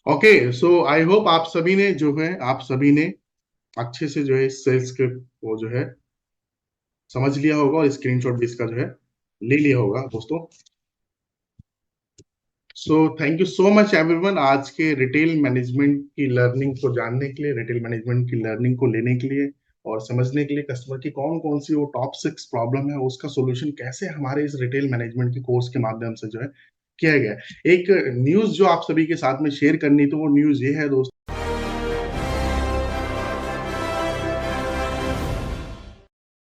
ओके, सो आई होप आप सभी ने जो है, आप सभी ने अच्छे से जो है सेल्स स्क्रिप्ट को जो है समझ लिया होगा, और स्क्रीनशॉट भी इसका जो है ले लिया होगा दोस्तों। So thank you so much everyone, आज के रिटेल मैनेजमेंट की लर्निंग को जानने के लिए, रिटेल मैनेजमेंट की लर्निंग को लेने के लिए, और समझने के लिए कस्टमर की कौन कौन सी वो टॉप 6 प्रॉब्लम है, उसका सॉल्यूशन कैसे हमारे इस रिटेल मैनेजमेंट के कोर्स के माध्यम से जो है किया गया है। एक न्यूज जो आप सभी के साथ में शेयर करनी, तो वो न्यूज ये है दोस्तों